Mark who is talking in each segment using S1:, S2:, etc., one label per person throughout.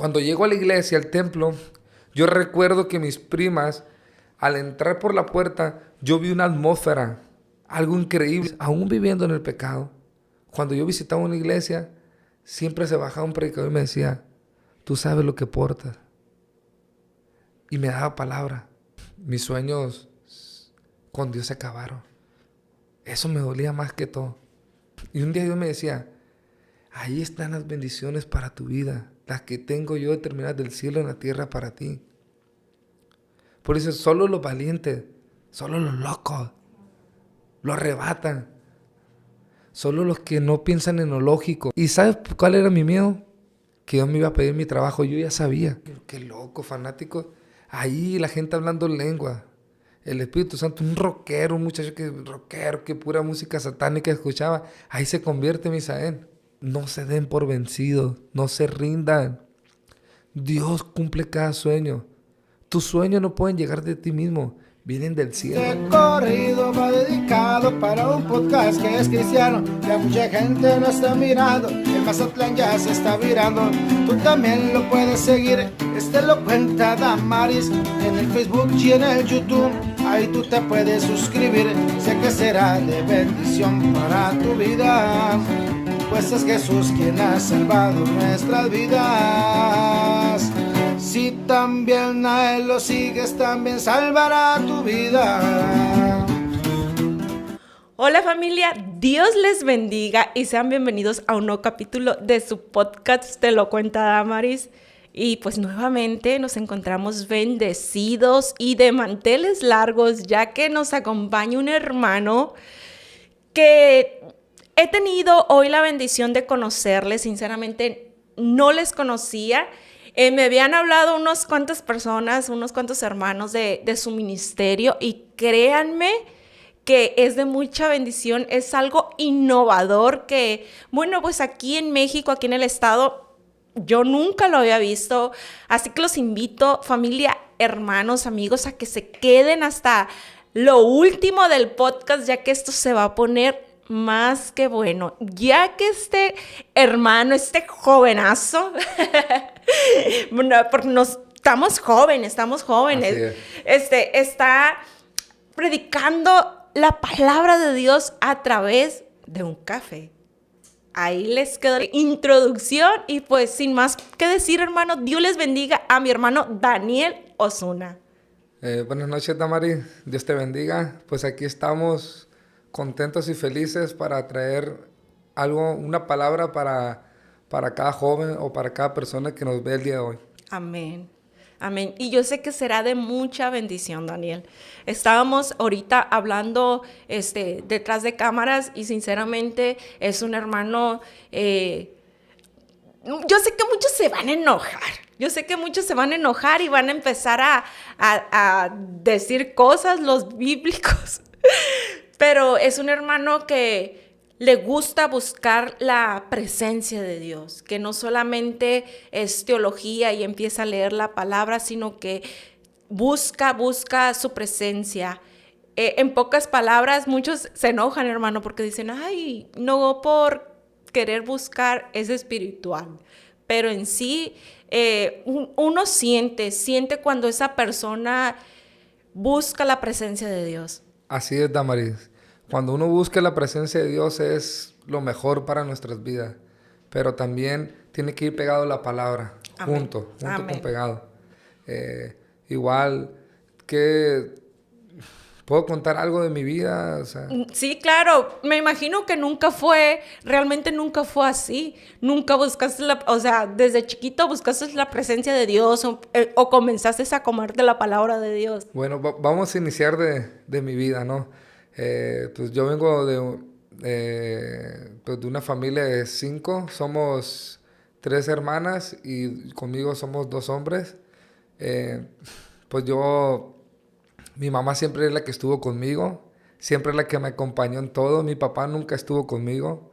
S1: Cuando llego a la iglesia, al templo, yo recuerdo que mis primas, al entrar por la puerta, yo vi una atmósfera, algo increíble, aún viviendo en el pecado. Cuando yo visitaba una iglesia, siempre se bajaba un predicador y me decía, tú sabes lo que portas. Y me daba palabra. Mis sueños con Dios se acabaron. Eso me dolía más que todo. Y un día Dios me decía, ahí están las bendiciones para tu vida, las que tengo yo determinadas del cielo en la tierra para ti. Por eso solo los valientes, solo los locos, lo arrebatan. Solo los que no piensan en lo lógico. ¿Y sabes cuál era mi miedo? Que Dios me iba a pedir mi trabajo. Yo ya sabía. Qué loco, fanático. Ahí la gente hablando lengua. El Espíritu Santo, un rockero, un muchacho que pura música satánica escuchaba. Ahí se convierte Misael. No se den por vencidos. No se rindan. Dios cumple cada sueño. Tus sueños no pueden llegar de ti mismo. Vienen del cielo.
S2: Este corrido va dedicado para un podcast que es cristiano. Ya mucha gente no está mirando. El Mazatlán ya se está virando. Tú también lo puedes seguir. Lo cuenta Damaris en el Facebook y en el YouTube. Ahí tú te puedes suscribir. Sé que será de bendición para tu vida. Pues es Jesús quien ha salvado nuestras vidas. Si también a Él lo sigues, también salvará tu vida.
S3: Hola familia, Dios les bendiga y sean bienvenidos a un nuevo capítulo de su podcast Te lo cuenta Damaris. Y pues nuevamente nos encontramos bendecidos y de manteles largos, ya que nos acompaña un hermano que he tenido hoy la bendición de conocerles. Sinceramente no les conocía. Me habían hablado unas cuantas personas, unos cuantos hermanos de su ministerio y créanme que es de mucha bendición, es algo innovador que, bueno, pues aquí en México, aquí en el estado, yo nunca lo había visto, así que los invito, familia, hermanos, amigos, a que se queden hasta lo último del podcast, ya que esto se va a poner más que bueno, ya que este hermano, este jovenazo, bueno, porque estamos jóvenes, está predicando la palabra de Dios a través de un café. Ahí les quedó la introducción y pues sin más que decir, hermano, Dios les bendiga a mi hermano Daniel Osuna.
S1: Buenas noches, Damaris. Dios te bendiga. Pues aquí estamos contentos y felices para traer una palabra para cada joven o para cada persona que nos ve el día de hoy.
S3: Amén. Amén. Y yo sé que será de mucha bendición, Daniel. Estábamos ahorita hablando detrás de cámaras y sinceramente es un hermano, yo sé que muchos se van a enojar. Yo sé que muchos se van a enojar y van a empezar a decir cosas, los bíblicos. Pero es un hermano que le gusta buscar la presencia de Dios, que no solamente es teología y empieza a leer la palabra, sino que busca su presencia. En pocas palabras, muchos se enojan, hermano, porque dicen, ay, no por querer buscar es espiritual. Pero en sí, uno siente cuando esa persona busca la presencia de Dios.
S1: Así es, Damaris. Cuando uno busca la presencia de Dios es lo mejor para nuestras vidas. Pero también tiene que ir pegado a la palabra,
S3: Amén.
S1: junto
S3: Amén.
S1: con pegado. Igual que puedo contar algo de mi vida. O sea,
S3: sí, claro. Me imagino que realmente nunca fue así. Nunca buscaste desde chiquito buscaste la presencia de Dios o comenzaste a comer de la palabra de Dios.
S1: Bueno, vamos a iniciar de mi vida, ¿no? Pues yo vengo de una familia de 5. Somos 3 hermanas y conmigo somos 2 hombres. Pues mi mamá siempre es la que estuvo conmigo, siempre es la que me acompañó en todo. Mi papá nunca estuvo conmigo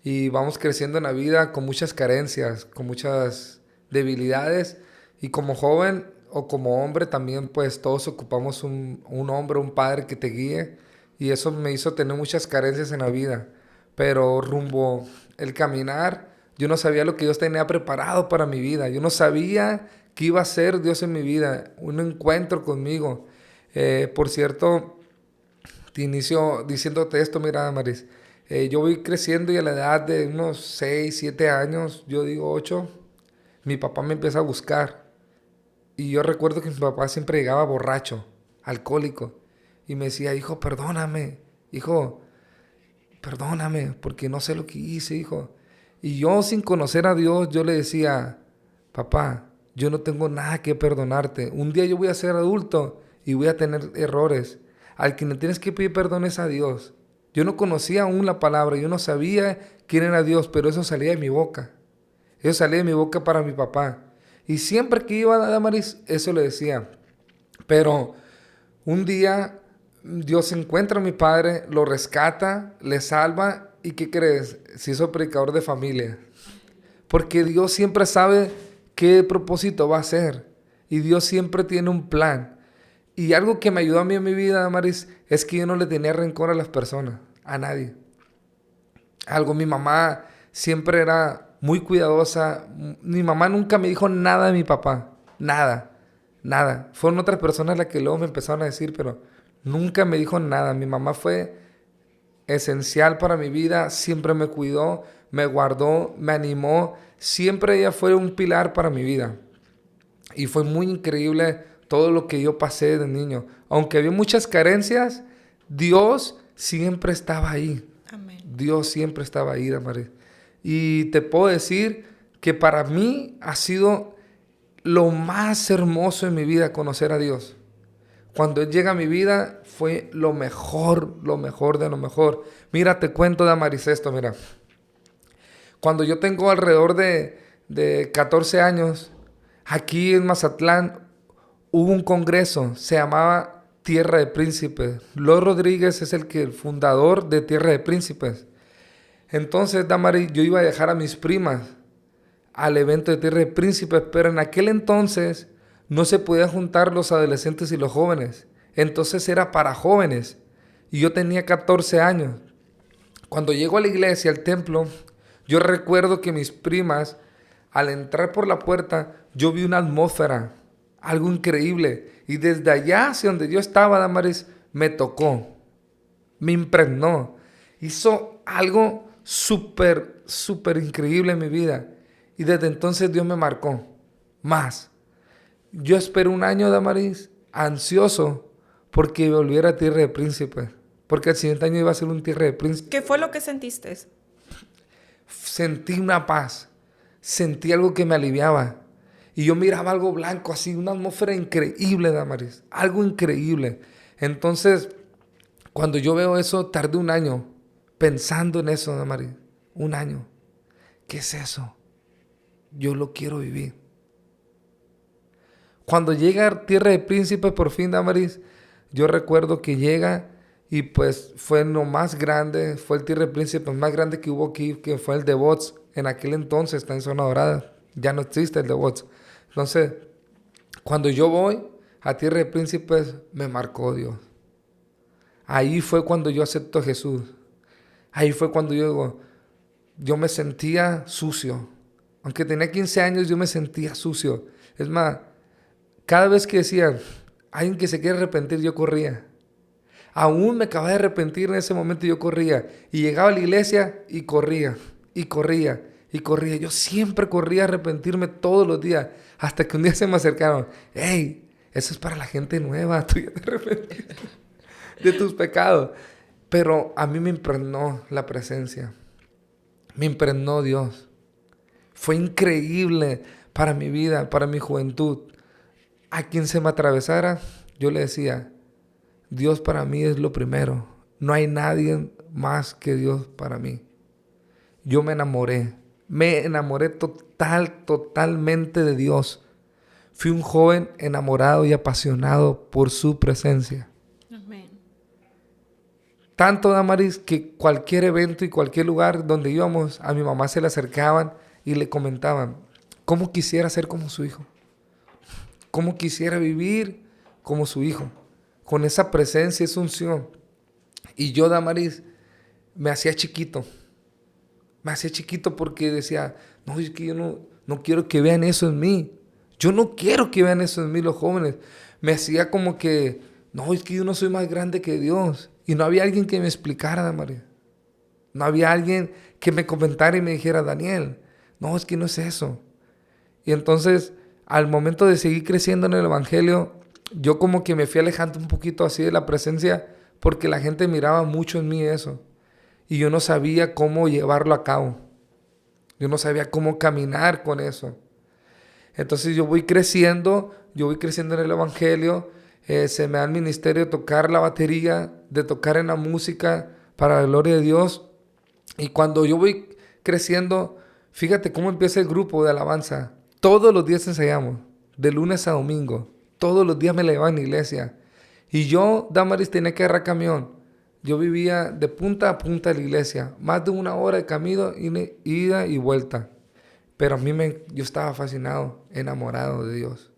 S1: y vamos creciendo en la vida con muchas carencias, con muchas debilidades, y como joven o como hombre también pues todos ocupamos un hombre, un padre que te guíe, y eso me hizo tener muchas carencias en la vida. Pero rumbo el caminar Yo no sabía lo que Dios tenía preparado para mi vida. Yo no sabía qué iba a hacer Dios en mi vida. Un encuentro conmigo. Por cierto, te inicio diciéndote esto, mira, Damaris. Yo voy creciendo y a la edad de unos 6, 7 años, yo digo 8, mi papá me empieza a buscar. Y yo recuerdo que mi papá siempre llegaba borracho, alcohólico. Y me decía, hijo, perdóname, porque no sé lo que hice, hijo. Y yo, sin conocer a Dios, yo le decía, papá, yo no tengo nada que perdonarte. Un día yo voy a ser adulto y voy a tener errores. Al que le tienes que pedir perdón es a Dios. Yo no conocía aún la palabra, yo no sabía quién era Dios, pero eso salía de mi boca. Eso salía de mi boca para mi papá. Y siempre que iba a Damaris, eso le decía. Pero un día Dios encuentra a mi padre, lo rescata, le salva. ¿Y qué crees? Se hizo predicador de familia. Porque Dios siempre sabe qué propósito va a hacer. Y Dios siempre tiene un plan. Y algo que me ayudó a mí en mi vida, Damaris, es que yo no le tenía rencor a las personas, a nadie. Mi mamá siempre era muy cuidadosa. Mi mamá nunca me dijo nada de mi papá. Nada. Fueron otras personas las que luego me empezaron a decir, pero nunca me dijo nada. Mi mamá fue esencial para mi vida. Siempre me cuidó, me guardó, me animó. Siempre ella fue un pilar para mi vida. Y fue muy increíble todo lo que yo pasé de niño. Aunque había muchas carencias, Dios siempre estaba ahí.
S3: Amén.
S1: Dios siempre estaba ahí, Damaris. Y te puedo decir que para mí ha sido lo más hermoso en mi vida conocer a Dios. Cuando Él llega a mi vida fue lo mejor de lo mejor. Mira, te cuento, Damaris, esto, mira. Cuando yo tengo alrededor de 14 años, aquí en Mazatlán hubo un congreso, se llamaba Tierra de Príncipes. Lord Rodríguez es el fundador de Tierra de Príncipes. Entonces, Damaris, yo iba a dejar a mis primas al evento de Tierra de Príncipes, pero en aquel entonces no se podían juntar los adolescentes y los jóvenes. Entonces era para jóvenes. Y yo tenía 14 años. Cuando llego a la iglesia, al templo, yo recuerdo que mis primas, al entrar por la puerta, yo vi una atmósfera, algo increíble. Y desde allá, hacia donde yo estaba, Damaris, me tocó, me impregnó. Hizo algo súper increíble en mi vida. Y desde entonces Dios me marcó más. Yo esperé un año, Damaris, ansioso, porque volviera a Tierra de Príncipes. Porque el siguiente año iba a ser un Tierra de Príncipes.
S3: ¿Qué fue lo que sentiste?
S1: Sentí una paz. Sentí algo que me aliviaba. Y yo miraba algo blanco así, una atmósfera increíble, Damaris. Algo increíble. Entonces, cuando yo veo eso, tardé un año pensando en eso, Damaris. Un año. ¿Qué es eso? Yo lo quiero vivir. Cuando llega a Tierra de Príncipes, por fin, Damaris, yo recuerdo que llega y pues fue lo más grande, fue el Tierra de Príncipes más grande que hubo aquí, que fue el de Bots. En aquel entonces está en Zona Dorada. Ya no existe el de Bots. Entonces, cuando yo voy a Tierra de Príncipes, me marcó Dios. Ahí fue cuando yo acepto a Jesús. Ahí fue cuando yo me sentía sucio. Aunque tenía 15 años, yo me sentía sucio. Es más, cada vez que decían, alguien que se quiere arrepentir, yo corría. Aún me acababa de arrepentir en ese momento, yo corría. Y llegaba a la iglesia y corría. Yo siempre corría a arrepentirme todos los días. Hasta que un día se me acercaron. ¡Hey! Eso es para la gente nueva. Tú ya te arrepentiste de tus pecados. Pero a mí me impregnó la presencia. Me impregnó Dios. Fue increíble para mi vida, para mi juventud. A quien se me atravesara, yo le decía, Dios para mí es lo primero. No hay nadie más que Dios para mí. Yo me enamoré totalmente de Dios. Fui un joven enamorado y apasionado por su presencia.
S3: Amén.
S1: Tanto, Damaris, que cualquier evento y cualquier lugar donde íbamos, a mi mamá se le acercaban y le comentaban, ¿cómo quisiera ser como su hijo? ¿Cómo quisiera vivir como su hijo? Con esa presencia, esa unción. Y yo, Damaris, me hacía chiquito. Me hacía chiquito porque decía, no, es que yo no quiero que vean eso en mí. Yo no quiero que vean eso en mí los jóvenes. Me hacía como que, no, es que yo no soy más grande que Dios. Y no había alguien que me explicara, Damaris. No había alguien que me comentara y me dijera, Daniel, no, es que no es eso. Y entonces, al momento de seguir creciendo en el Evangelio, yo como que me fui alejando un poquito así de la presencia porque la gente miraba mucho en mí eso. Y yo no sabía cómo llevarlo a cabo. Yo no sabía cómo caminar con eso. Entonces yo voy creciendo en el Evangelio. Se me da el ministerio de tocar la batería, de tocar en la música para la gloria de Dios. Y cuando yo voy creciendo, fíjate cómo empieza el grupo de alabanza. Todos los días ensayamos, de lunes a domingo. Todos los días me levaba en la iglesia. Y yo, Damaris, tenía que agarrar camión. Yo vivía de punta a punta de la iglesia. Más de 1 hora de camino, ida y vuelta. Pero a mí yo estaba fascinado, enamorado de Dios.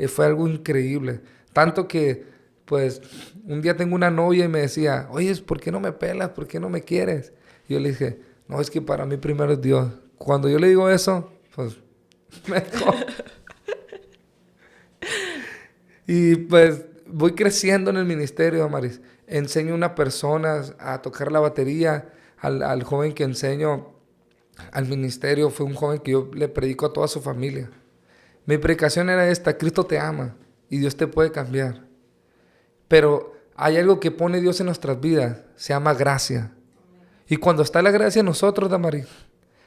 S1: Fue algo increíble. Tanto que, pues, un día tengo una novia y me decía, oye, ¿por qué no me pelas? ¿Por qué no me quieres? Y yo le dije, no, es que para mí primero es Dios. Cuando yo le digo eso, pues, me dejó. Y pues, voy creciendo en el ministerio, Damaris. Enseño a una persona a tocar la batería. Al joven que enseño al ministerio fue un joven que yo le predico a toda su familia. Mi predicación era esta: Cristo te ama y Dios te puede cambiar. Pero hay algo que pone Dios en nuestras vidas, se llama gracia. Y cuando está la gracia en nosotros, Damaris,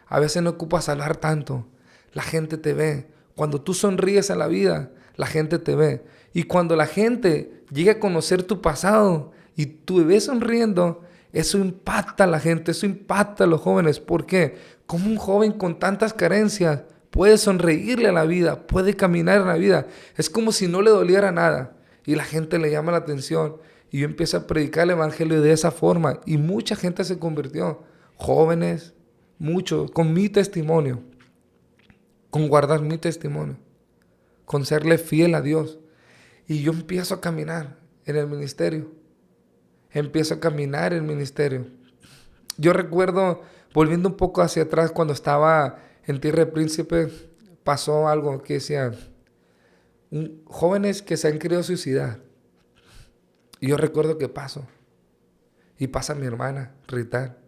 S1: a veces no ocupas hablar tanto. La gente te ve. Cuando tú sonríes a la vida, la gente te ve. Y cuando la gente llega a conocer tu pasado y tú ves sonriendo, eso impacta a la gente, eso impacta a los jóvenes. ¿Por qué? Como un joven con tantas carencias puede sonreírle a la vida, puede caminar en la vida. Es como si no le doliera nada. Y la gente le llama la atención. Y yo empiezo a predicar el Evangelio de esa forma. Y mucha gente se convirtió. Jóvenes, muchos, con mi testimonio. Con guardar mi testimonio. Con serle fiel a Dios. Y yo empiezo a caminar en el ministerio. Empiezo a caminar en el ministerio. Yo recuerdo, volviendo un poco hacia atrás, cuando estaba en Tierra de Príncipe, pasó algo que decía, jóvenes que se han querido suicidar. Y yo recuerdo que paso. Y pasa mi hermana, Rital.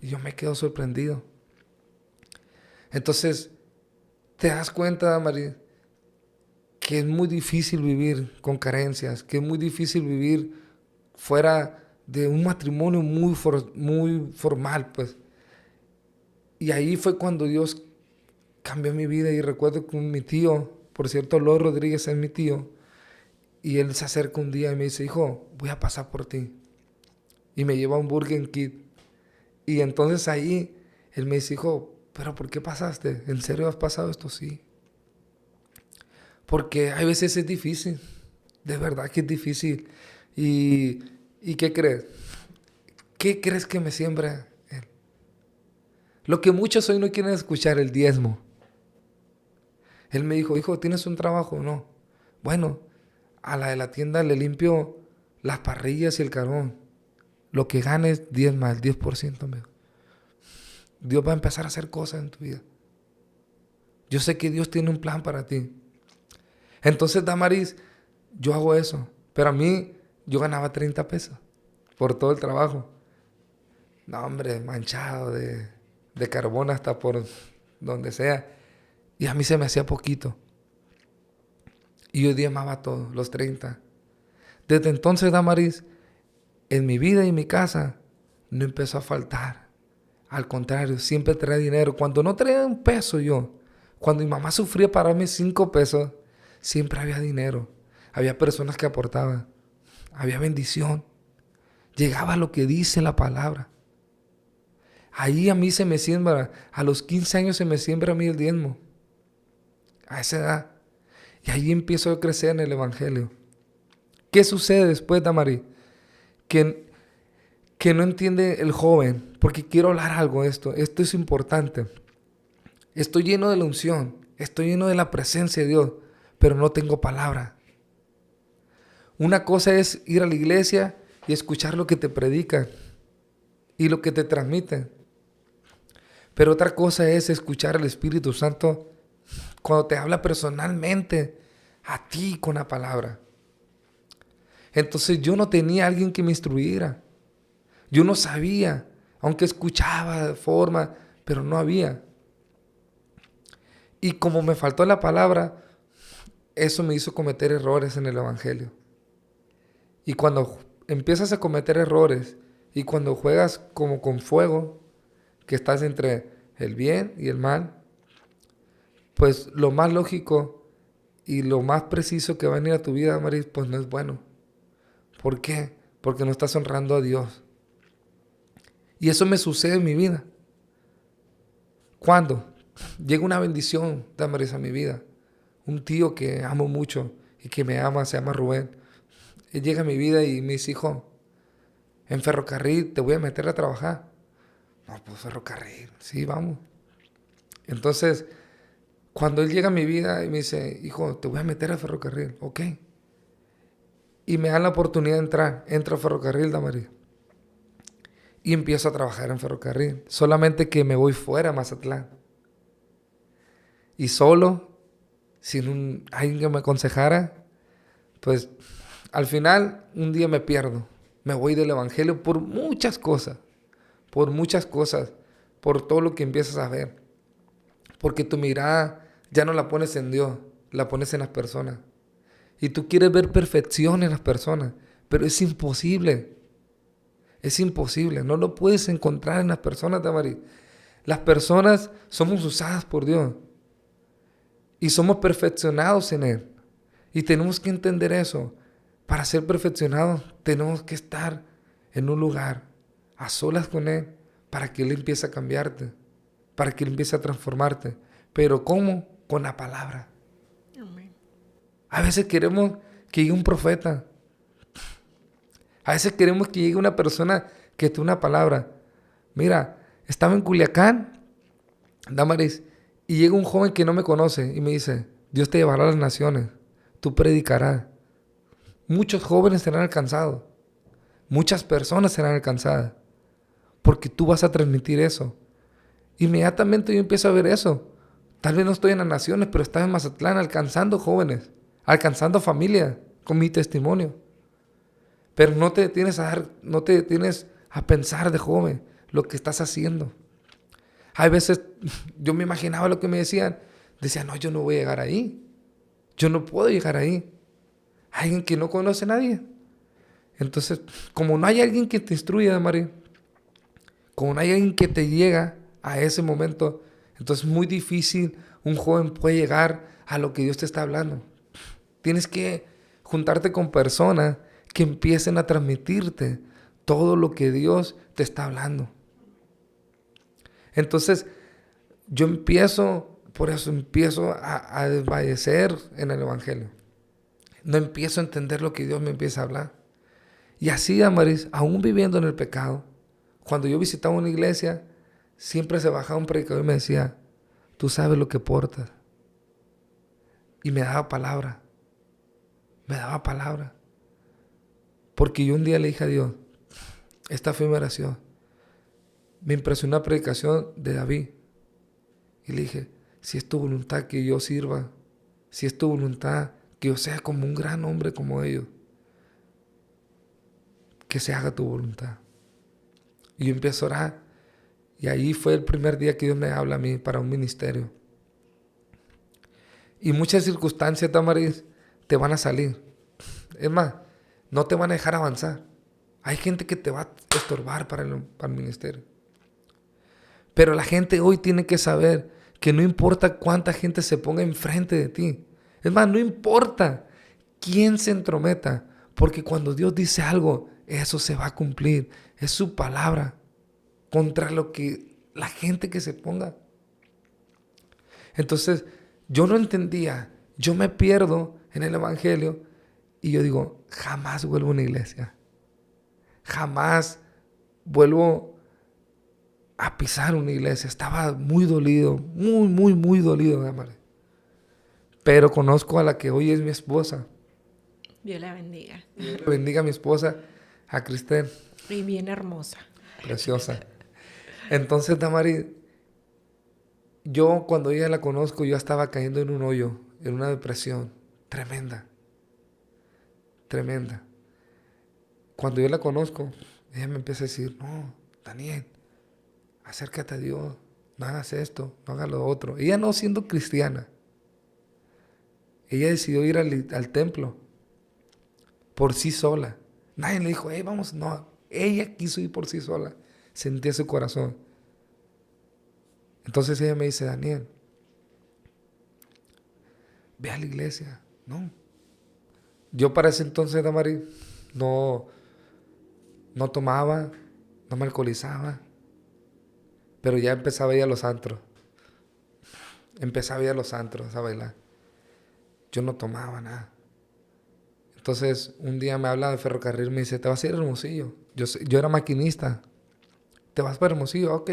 S1: Y yo me quedo sorprendido. Entonces, te das cuenta, Damaris, que es muy difícil vivir con carencias, que es muy difícil vivir fuera de un matrimonio muy formal, pues. Y ahí fue cuando Dios cambió mi vida. Y recuerdo que mi tío, por cierto, Lord Rodríguez es mi tío, y él se acerca un día y me dice, hijo, voy a pasar por ti. Y me lleva a un Burger King. Y entonces ahí él me dice, hijo, ¿pero por qué pasaste? ¿En serio has pasado esto? Sí. Porque a veces es difícil. De verdad que es difícil. ¿Y qué crees? ¿Qué crees que me siembra él? Lo que muchos hoy no quieren escuchar, el diezmo. Él me dijo, hijo, ¿tienes un trabajo? No. Bueno, a la de la tienda le limpio las parrillas y el carbón. Lo que ganes, diezma, el 10%. Amigo. Dios va a empezar a hacer cosas en tu vida. Yo sé que Dios tiene un plan para ti. Entonces, Damaris, yo hago eso. Pero a mí, yo ganaba 30 pesos por todo el trabajo. No, hombre, manchado de carbón hasta por donde sea. Y a mí se me hacía poquito. Y yo diezmaba todo, los 30. Desde entonces, Damaris, en mi vida y en mi casa, no empezó a faltar. Al contrario, siempre traía dinero. Cuando no traía un peso yo, cuando mi mamá sufría para darme 5 pesos, siempre había dinero. Había personas que aportaban. Había bendición. Llegaba lo que dice la palabra. Ahí a mí se me siembra, a los 15 años se me siembra a mí el diezmo. A esa edad. Y ahí empiezo a crecer en el Evangelio. ¿Qué sucede después, Damaris? Que no entiende el joven, porque quiero hablar algo de esto. Esto es importante. Estoy lleno de la unción, estoy lleno de la presencia de Dios, pero no tengo palabra. Una cosa es ir a la iglesia y escuchar lo que te predican y lo que te transmiten. Pero otra cosa es escuchar al Espíritu Santo cuando te habla personalmente a ti con la palabra. Entonces yo no tenía alguien que me instruyera. Yo no sabía, aunque escuchaba de forma, pero no había. Y como me faltó la palabra, eso me hizo cometer errores en el Evangelio. Y cuando empiezas a cometer errores y cuando juegas como con fuego, que estás entre el bien y el mal, pues lo más lógico y lo más preciso que va a venir a tu vida, Maris, pues no es bueno. ¿Por qué? Porque no estás honrando a Dios. Y eso me sucede en mi vida. ¿Cuándo? Llega una bendición, Damaris, a mi vida. Un tío que amo mucho y que me ama, se llama Rubén. Él llega a mi vida y me dice, hijo, en ferrocarril te voy a meter a trabajar. No, pues ferrocarril, sí, vamos. Entonces, cuando él llega a mi vida y me dice, hijo, te voy a meter a ferrocarril, ok. Y me dan la oportunidad de entrar. Entro a ferrocarril, Damaris. Y empiezo a trabajar en ferrocarril. Solamente que me voy fuera a Mazatlán. Y solo, sin alguien que me aconsejara, pues al final un día me pierdo. Me voy del Evangelio por muchas cosas. Por todo lo que empiezas a ver. Porque tu mirada ya no la pones en Dios, la pones en las personas. Y tú quieres ver perfección en las personas, pero es imposible. Es imposible, no lo puedes encontrar en las personas, Damaris. Las personas somos usadas por Dios y somos perfeccionados en Él. Y tenemos que entender eso. Para ser perfeccionados tenemos que estar en un lugar a solas con Él para que Él empiece a cambiarte, para que Él empiece a transformarte. Pero ¿cómo? Con la palabra.
S3: Amén.
S1: A veces queremos que llegue un profeta. A veces queremos que llegue una persona que te dé una palabra. Mira, estaba en Culiacán, Damaris, y llega un joven que no me conoce y me dice, Dios te llevará a las naciones, tú predicarás. Muchos jóvenes serán alcanzados, muchas personas serán alcanzadas, porque tú vas a transmitir eso. Inmediatamente yo empiezo a ver eso. Tal vez no estoy en las naciones, pero estaba en Mazatlán alcanzando jóvenes, alcanzando familias con mi testimonio. Pero no te detienes a pensar de joven lo que estás haciendo. Hay veces, yo me imaginaba lo que me decían. Decía, no, yo no voy a llegar ahí. Yo no puedo llegar ahí. Alguien que no conoce a nadie. Entonces, como no hay alguien que te instruya, María, como no hay alguien que te llega a ese momento, entonces es muy difícil un joven puede llegar a lo que Dios te está hablando. Tienes que juntarte con personas que empiecen a transmitirte todo lo que Dios te está hablando. Entonces, por eso empiezo a desfallecer en el Evangelio. No empiezo a entender lo que Dios me empieza a hablar. Y así, Damaris, aún viviendo en el pecado, cuando yo visitaba una iglesia, siempre se bajaba un predicador y me decía, tú sabes lo que portas. Y me daba palabra. Porque yo un día le dije a Dios, esta fue mi oración. Me impresionó la predicación de David. Y le dije, si es tu voluntad que yo sirva, si es tu voluntad que yo sea como un gran hombre como ellos, que se haga tu voluntad. Y yo empiezo a orar. Y ahí fue el primer día que Dios me habla a mí para un ministerio. Y muchas circunstancias, Damaris, te van a salir. Es más, no te van a dejar avanzar. Hay gente que te va a estorbar para el ministerio. Pero la gente hoy tiene que saber que no importa cuánta gente se ponga enfrente de ti. Es más, no importa quién se entrometa. Porque cuando Dios dice algo, eso se va a cumplir. Es su palabra. Contra lo que la gente que se ponga. Entonces, yo no entendía. Yo me pierdo en el Evangelio. Y yo digo, jamás vuelvo a una iglesia. Jamás vuelvo a pisar una iglesia. Estaba muy dolido. Muy dolido, Damaris. Pero conozco a la que hoy es mi esposa.
S3: Dios la bendiga.
S1: Dios bendiga a mi esposa, a Cristel.
S3: Y bien hermosa.
S1: Preciosa. Entonces, Damaris, Yo cuando ella la conozco, yo estaba cayendo en un hoyo, en una depresión tremenda, tremenda. Cuando yo la conozco, ella me empieza a decir, no, Daniel, acércate a Dios, no hagas esto, no hagas lo otro. Ella no siendo cristiana, ella decidió ir al templo por sí sola. Nadie le dijo, hey, vamos, no. Ella quiso ir por sí sola, sentía su corazón. Entonces ella me dice, Daniel, ve a la iglesia. No. Yo para ese entonces, Damaris, no tomaba, no me alcoholizaba, pero ya empezaba a ir a los antros. Empezaba a ir a los antros a bailar. Yo no tomaba nada. Entonces un día me habla de Ferrocarril y me dice, te vas a ir a Hermosillo. Yo era maquinista. ¿Te vas para Hermosillo? Ok.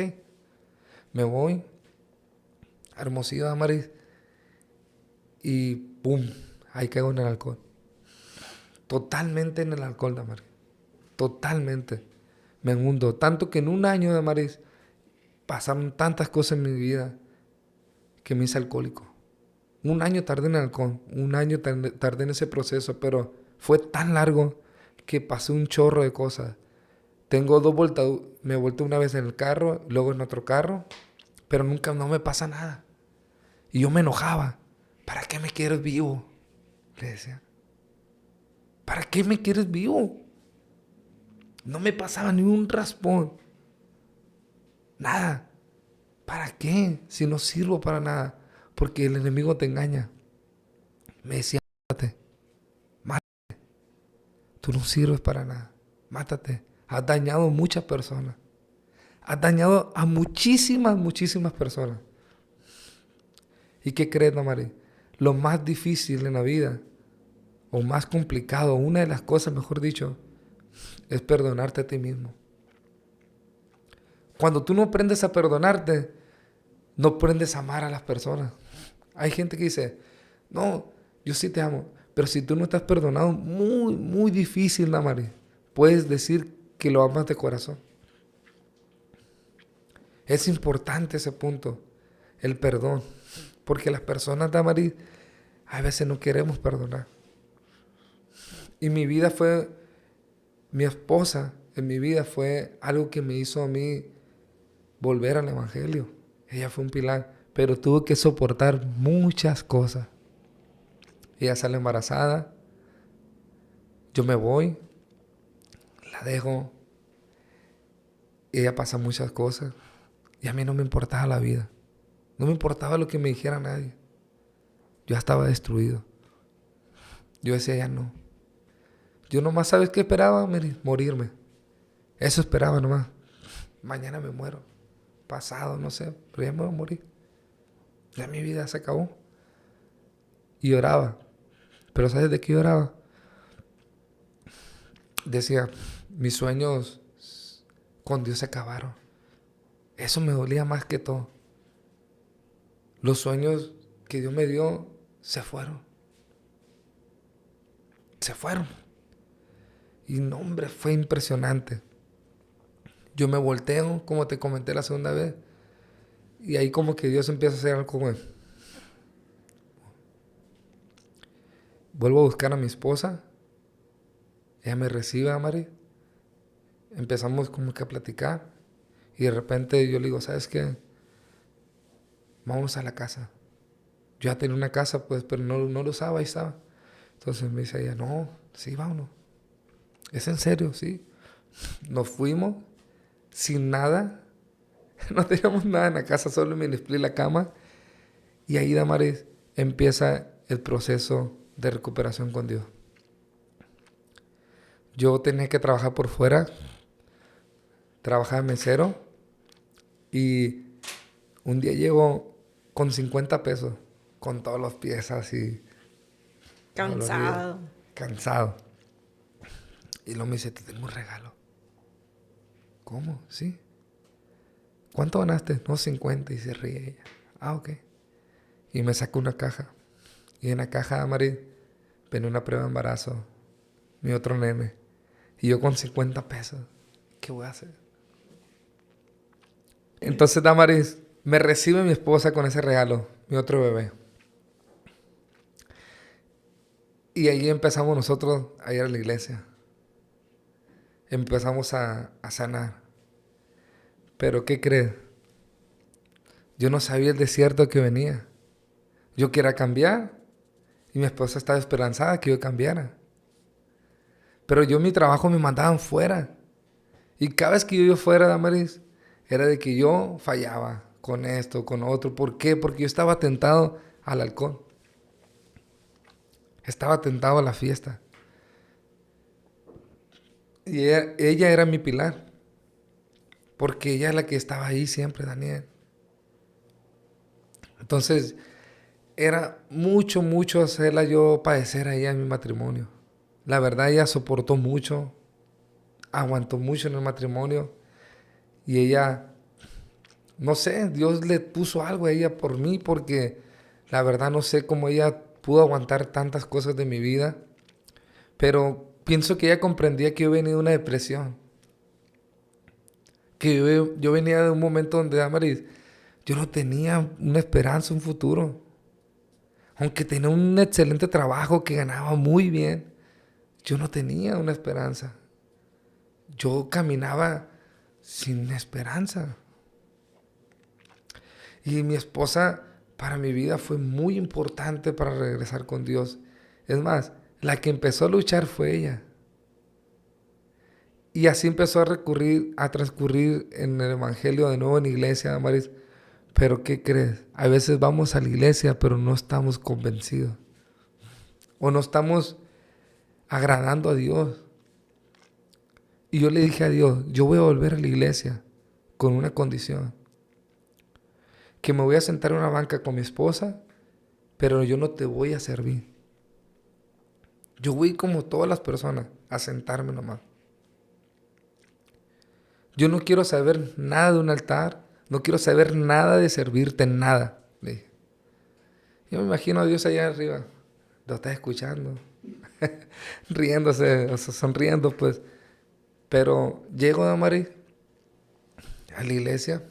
S1: Me voy a Hermosillo, Damaris, y ¡pum! Ahí caigo en el alcohol. Totalmente en el alcohol, Damaris. Totalmente. Me hundo. Tanto que en un año, Damaris, pasaron tantas cosas en mi vida que me hice alcohólico. Un año tardé en el alcohol. Un año tardé en ese proceso, pero fue tan largo que pasé un chorro de cosas. Tengo 2 vueltas. Me volteé una vez en el carro, luego en otro carro, pero nunca no me pasa nada. Y yo me enojaba. ¿Para qué me quieres vivo? Le decía. ¿Para qué me quieres vivo? No me pasaba ni un raspón. Nada. ¿Para qué? Si no sirvo para nada. Porque el enemigo te engaña. Me decía, mátate. Mátate. Tú no sirves para nada. Mátate. Has dañado a muchas personas. Has dañado a muchísimas personas. ¿Y qué crees, Damaris? Lo más difícil en la vida, o más complicado, una de las cosas, mejor dicho, es perdonarte a ti mismo. Cuando tú no aprendes a perdonarte, no aprendes a amar a las personas. Hay gente que dice, no, yo sí te amo, pero si tú no estás perdonado, muy difícil, Damaris, puedes decir que lo amas de corazón. Es importante ese punto, el perdón, porque las personas, Damaris, a veces no queremos perdonar. Y mi esposa en mi vida fue algo que me hizo a mí volver al evangelio. Ella fue un pilar, pero tuvo que soportar muchas cosas. Ella sale embarazada, yo me voy, la dejo, ella pasa muchas cosas y a mí no me importaba la vida, no me importaba lo que me dijera nadie. Yo ya estaba destruido. Yo decía, ya no. Yo nomás, ¿sabes qué esperaba? Morirme. Eso esperaba nomás. Mañana me muero. Pasado, no sé, pero ya me voy a morir. Ya mi vida se acabó. Y lloraba. Pero ¿sabes de qué lloraba? Decía, mis sueños con Dios se acabaron. Eso me dolía más que todo. Los sueños que Dios me dio se fueron. Se fueron. Y no, hombre, fue impresionante. Yo me volteo, como te comenté la segunda vez. Y ahí como que Dios empieza a hacer algo como... Vuelvo a buscar a mi esposa. Ella me recibe, Amari. Empezamos como que a platicar. Y de repente yo le digo, ¿sabes qué? Vámonos a la casa. Yo ya tenía una casa, pues, pero no lo usaba, ahí estaba. Entonces me dice ella, no, sí, vámonos. ¿Es en serio? Sí. Nos fuimos sin nada. No teníamos nada en la casa, solo me split la cama. Y ahí, Damaris, empieza el proceso de recuperación con Dios. Yo tenía que trabajar por fuera. Trabajaba de mesero. Y un día llego con 50 pesos. Con todos los pies así.
S3: Cansado.
S1: Cansado. Y luego me dice, te tengo un regalo. ¿Cómo? Sí. ¿Cuánto ganaste? No, 50. Y se ríe ella. Ah, ok. Y me sacó una caja. Y en la caja, Mari, venía una prueba de embarazo. Mi otro nene. Y yo con 50 pesos. ¿Qué voy a hacer? Entonces, Damaris, Me recibe mi esposa con ese regalo, mi otro bebé. Y ahí empezamos nosotros a ir a la iglesia. Empezamos a sanar. Pero ¿qué crees? Yo no sabía el desierto que venía. Yo quería cambiar. Y mi esposa estaba esperanzada que yo cambiara. Pero yo en mi trabajo me mandaban fuera. Y cada vez que yo iba fuera, Damaris, era de que yo fallaba con esto, con otro. ¿Por qué? Porque yo estaba tentado al alcohol. Estaba tentado a la fiesta. Y ella era mi pilar. Porque ella es la que estaba ahí siempre, Daniel. Entonces, era mucho hacerla yo padecer a ella en mi matrimonio. La verdad, ella soportó mucho, aguantó mucho en el matrimonio. Y ella, no sé, Dios le puso algo a ella por mí, porque la verdad no sé cómo ella pudo aguantar tantas cosas de mi vida. Pero pienso que ella comprendía que yo venía de una depresión. Que yo venía de un momento donde, Damaris, yo no tenía una esperanza, un futuro. Aunque tenía un excelente trabajo, que ganaba muy bien, yo no tenía una esperanza. Yo caminaba sin esperanza. Y mi esposa para mi vida fue muy importante para regresar con Dios. Es más, la que empezó a luchar fue ella. Y así empezó a transcurrir en el evangelio de nuevo en la iglesia, Damaris. Pero ¿qué crees? A veces vamos a la iglesia, pero no estamos convencidos. O no estamos agradando a Dios. Y yo le dije a Dios, yo voy a volver a la iglesia con una condición. Que me voy a sentar en una banca con mi esposa, pero yo no te voy a servir. Yo voy como todas las personas a sentarme nomás. Yo no quiero saber nada de un altar. No quiero saber nada de servirte en nada. Le dije. Yo me imagino a Dios allá arriba. Lo está escuchando. Riéndose, o sea, sonriendo, pues. Pero llego, Damaris, a la iglesia.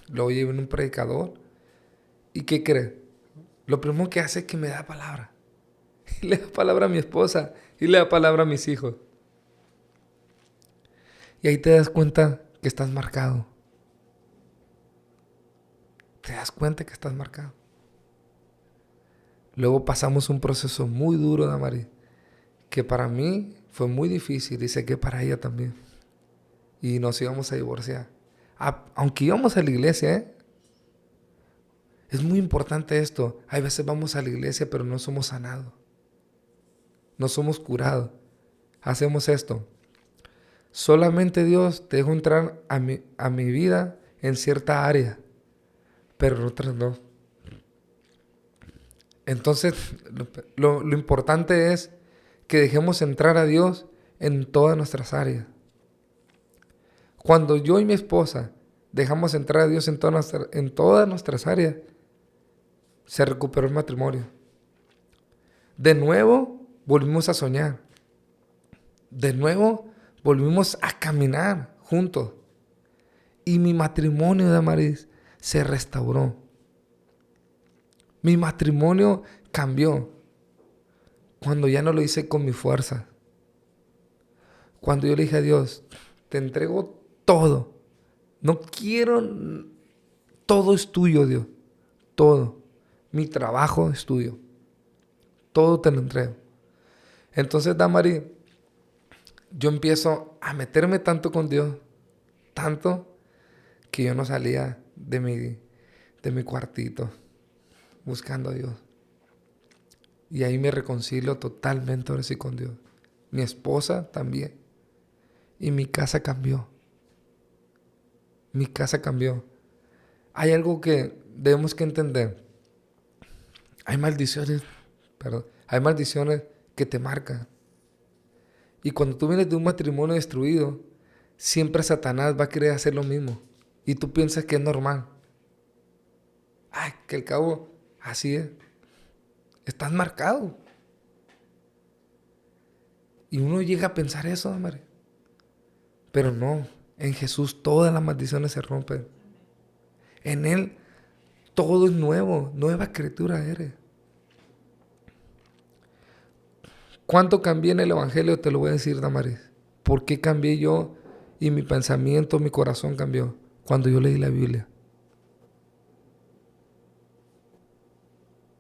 S1: Luego llevo en un predicador. ¿Y qué cree? Lo primero que hace es que me da palabra. Y le da palabra a mi esposa. Y le da palabra a mis hijos. Y ahí te das cuenta que estás marcado. Te das cuenta que estás marcado. Luego pasamos un proceso muy duro, Damaris, que para mí fue muy difícil y sé que para ella también. Y nos íbamos a divorciar. Aunque íbamos a la iglesia, es muy importante esto. Hay veces vamos a la iglesia pero no somos sanados. No somos curados. Hacemos esto. Solamente Dios te dejó entrar a mi vida en cierta área, pero en otras no. Entonces, lo importante es que dejemos entrar a Dios en todas nuestras áreas. Cuando yo y mi esposa dejamos entrar a Dios en todas nuestras áreas, se recuperó el matrimonio. De nuevo, volvimos a soñar. De nuevo, volvimos a caminar juntos. Y mi matrimonio, Damaris, se restauró. Mi matrimonio cambió cuando ya no lo hice con mi fuerza. Cuando yo le dije a Dios, te entrego todo. No quiero... Todo es tuyo, Dios. Todo. Mi trabajo es tuyo. Todo te lo entrego. Entonces, Damaris, yo empiezo a meterme tanto con Dios. Tanto que yo no salía de mi cuartito buscando a Dios. Y ahí me reconcilio totalmente ahora sí con Dios. Mi esposa también. Y mi casa cambió. Mi casa cambió. Hay algo que debemos que entender. Hay maldiciones que te marcan. Y cuando tú vienes de un matrimonio destruido, siempre Satanás va a querer hacer lo mismo. Y tú piensas que es normal. Ay, que al cabo, así es. Estás marcado. Y uno llega a pensar eso, hombre. Pero no, en Jesús todas las maldiciones se rompen. En Él Todo es nuevo, nueva criatura eres. ¿Cuánto cambié en el Evangelio? Te lo voy a decir, Damaris. ¿Por qué cambié yo y mi pensamiento, mi corazón cambió? Cuando yo leí la Biblia.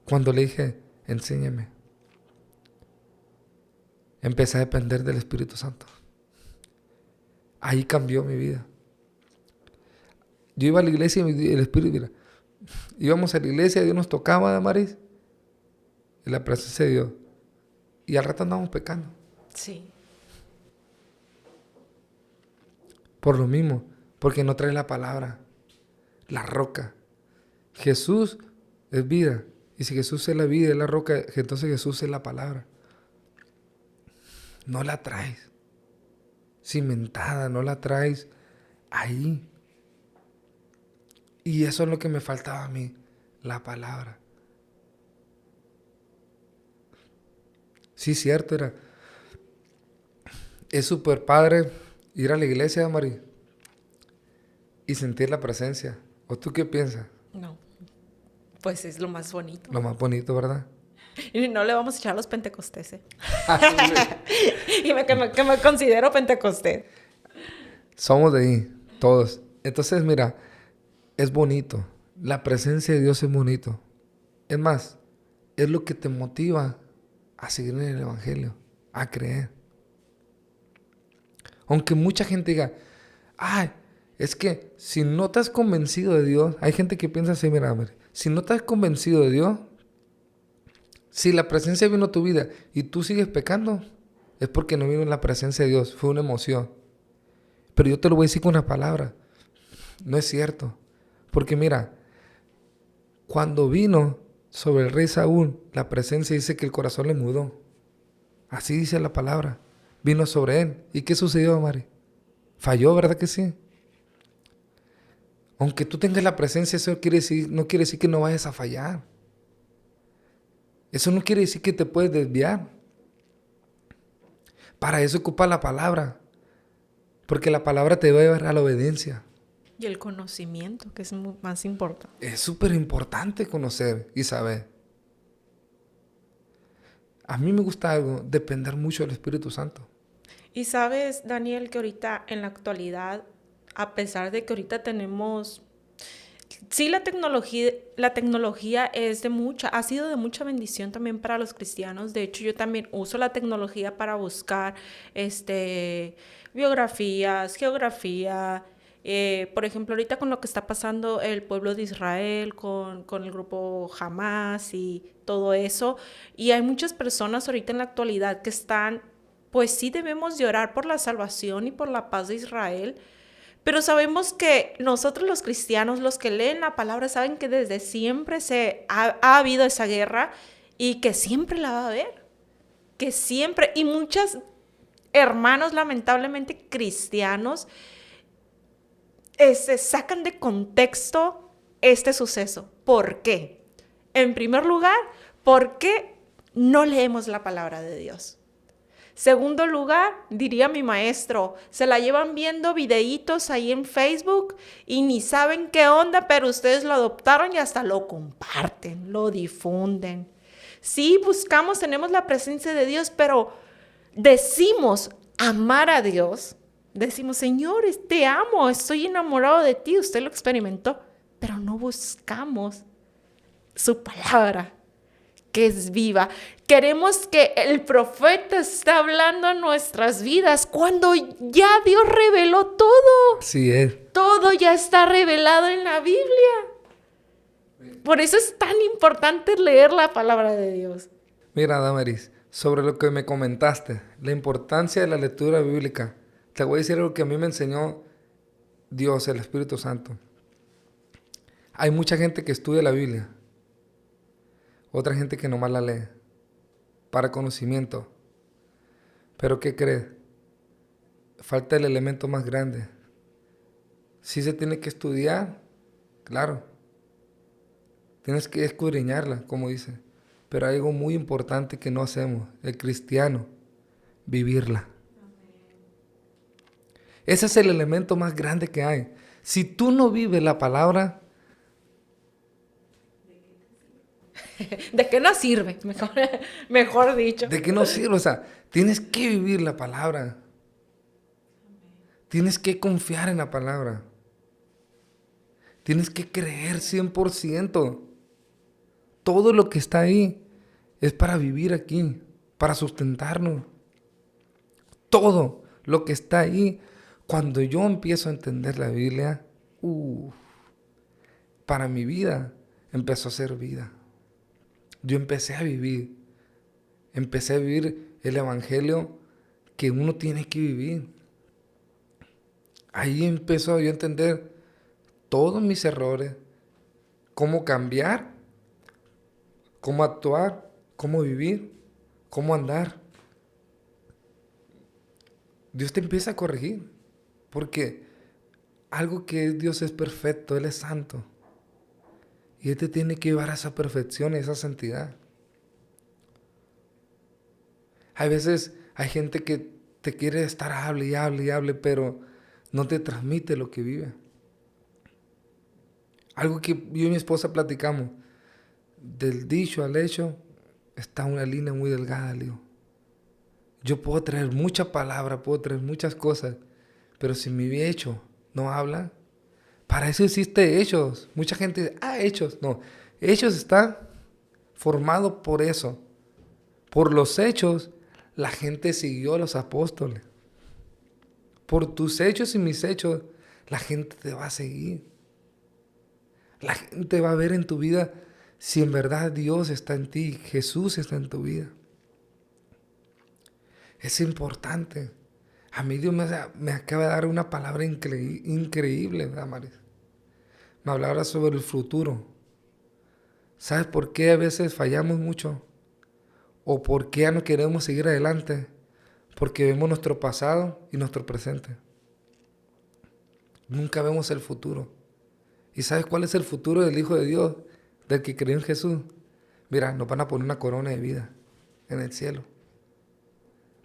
S1: Cuando le dije, enséñame. Empecé a depender del Espíritu Santo. Ahí cambió mi vida. Yo iba a la iglesia y el Espíritu, mira, íbamos a la iglesia, Dios nos tocaba, Damaris, y la presencia de Dios. Y al rato andábamos pecando.
S3: Sí.
S1: Por lo mismo, porque no trae la palabra, la roca. Jesús es vida. Y si Jesús es la vida, es la roca, entonces Jesús es la palabra. No la traes cimentada, no la traes ahí. Y eso es lo que me faltaba a mí, la palabra. Sí, cierto, es súper padre ir a la iglesia, Mari, y sentir la presencia. ¿O tú qué piensas?
S3: No, pues es lo más bonito.
S1: Lo más bonito, ¿verdad?
S3: Y no le vamos a echar a los pentecosteses. Y que me considero pentecostés.
S1: Somos de ahí, todos. Entonces, mira, es bonito. La presencia de Dios es bonito. Es más, es lo que te motiva a seguir en el Evangelio, a creer. Aunque mucha gente diga, ay, es que si no te has convencido de Dios, hay gente que piensa así, mira, si no te has convencido de Dios, si la presencia vino a tu vida y tú sigues pecando, es porque no vino la presencia de Dios, fue una emoción. Pero yo te lo voy a decir con una palabra, no es cierto. Porque mira, cuando vino sobre el rey Saúl, la presencia dice que el corazón le mudó. Así dice la palabra. Vino sobre él. ¿Y qué sucedió, Mari? Falló, ¿verdad que sí? Aunque tú tengas la presencia, eso no quiere decir que no vayas a fallar. Eso no quiere decir que te puedes desviar. Para eso ocupa la palabra. Porque la palabra te va a llevar a la obediencia.
S3: Y el conocimiento, que es más importante.
S1: Es súper importante conocer y saber. A mí me gusta algo, depender mucho del Espíritu Santo.
S3: Y sabes, Daniel, que ahorita en la actualidad, a pesar de que ahorita tenemos... Sí, la tecnología ha sido de mucha bendición también para los cristianos. De hecho, yo también uso la tecnología para buscar biografías, geografía. Por ejemplo, ahorita con lo que está pasando el pueblo de Israel, con el grupo Hamas y todo eso. Y hay muchas personas ahorita en la actualidad que están, pues sí debemos de orar por la salvación y por la paz de Israel. Pero sabemos que nosotros los cristianos, los que leen la palabra, saben que desde siempre ha habido esa guerra y que siempre la va a haber. Que siempre, y muchos hermanos lamentablemente cristianos sacan de contexto este suceso. ¿Por qué? En primer lugar, porque no leemos la palabra de Dios. Segundo lugar, diría mi maestro, se la llevan viendo videitos ahí en Facebook y ni saben qué onda, pero ustedes lo adoptaron y hasta lo comparten, lo difunden. Sí, tenemos la presencia de Dios, pero decimos amar a Dios. Decimos, Señor, te amo, estoy enamorado de ti, usted lo experimentó, pero no buscamos su palabra, que es viva. Queremos que el profeta esté hablando a nuestras vidas cuando ya Dios reveló todo.
S1: Así es.
S3: Todo ya está revelado en la Biblia. Por eso es tan importante leer la palabra de Dios.
S1: Mira, Damaris, sobre lo que me comentaste, la importancia de la lectura bíblica, te voy a decir algo que a mí me enseñó Dios, el Espíritu Santo. Hay mucha gente que estudia la Biblia, otra gente que nomás la lee para conocimiento. Pero ¿qué crees? Falta el elemento más grande. Sí se tiene que estudiar, claro. Tienes que escudriñarla, como dice. Pero hay algo muy importante que no hacemos, el cristiano, vivirla. Ese es el elemento más grande que hay. Si tú no vives la palabra,
S3: ¿De qué no sirve? Mejor dicho.
S1: ¿De qué nos sirve? O sea, tienes que vivir la palabra. Tienes que confiar en la palabra. Tienes que creer 100%. Todo lo que está ahí es para vivir aquí, para sustentarnos. Todo lo que está ahí, cuando yo empiezo a entender la Biblia, para mi vida empezó a ser vida. Yo empecé a vivir el evangelio que uno tiene que vivir. Ahí empezó yo a entender todos mis errores, cómo cambiar, cómo actuar, cómo vivir, cómo andar. Dios te empieza a corregir, porque algo que Dios es perfecto, Él es santo. Y Él te tiene que llevar a esa perfección, a esa santidad. Hay veces hay gente que te quiere estar hable y hable y hable, pero no te transmite lo que vive. Algo que yo y mi esposa platicamos, del dicho al hecho, está una línea muy delgada, le digo. Yo puedo traer mucha palabra, puedo traer muchas cosas, pero si mi hecho no habla, para eso existe Hechos. Mucha gente dice, Hechos. No, Hechos está formado por eso. Por los hechos, la gente siguió a los apóstoles. Por tus hechos y mis hechos, la gente te va a seguir. La gente va a ver en tu vida si en verdad Dios está en ti, Jesús está en tu vida. Es importante. A mí Dios me acaba de dar una palabra increíble, ¿verdad, Maris? Me hablaba sobre el futuro. ¿Sabes por qué a veces fallamos mucho? ¿O por qué ya no queremos seguir adelante? Porque vemos nuestro pasado y nuestro presente. Nunca vemos el futuro. ¿Y sabes cuál es el futuro del Hijo de Dios? Del que creyó en Jesús. Mira, nos van a poner una corona de vida en el cielo.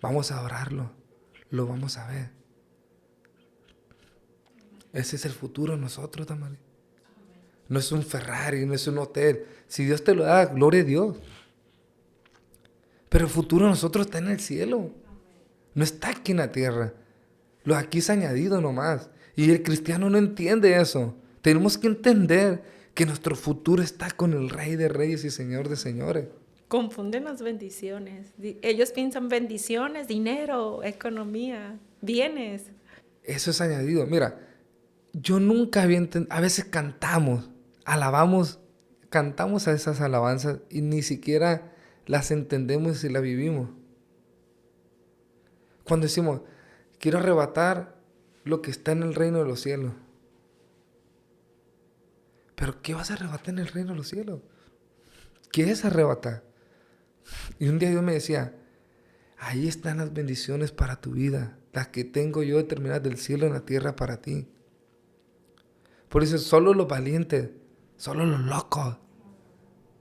S1: Vamos a adorarlo. Lo vamos a ver. Ese es el futuro de nosotros, Tamari. No es un Ferrari, no es un hotel. Si Dios te lo da, gloria a Dios. Pero el futuro de nosotros está en el cielo. No está aquí en la tierra. Lo de aquí es añadido nomás. Y el cristiano no entiende eso. Tenemos que entender que nuestro futuro está con el Rey de Reyes y Señor de Señores.
S3: Confunden las bendiciones. Ellos piensan bendiciones, dinero, economía, bienes.
S1: Eso es añadido. Mira, yo nunca había entendido. A veces cantamos, alabamos, cantamos a esas alabanzas y ni siquiera las entendemos y las vivimos. Cuando decimos, quiero arrebatar lo que está en el reino de los cielos. ¿Pero qué vas a arrebatar en el reino de los cielos? ¿Qué es arrebatar? Y un día Dios me decía, ahí están las bendiciones para tu vida, las que tengo yo determinadas del cielo en la tierra para ti. Por eso solo los valientes, solo los locos,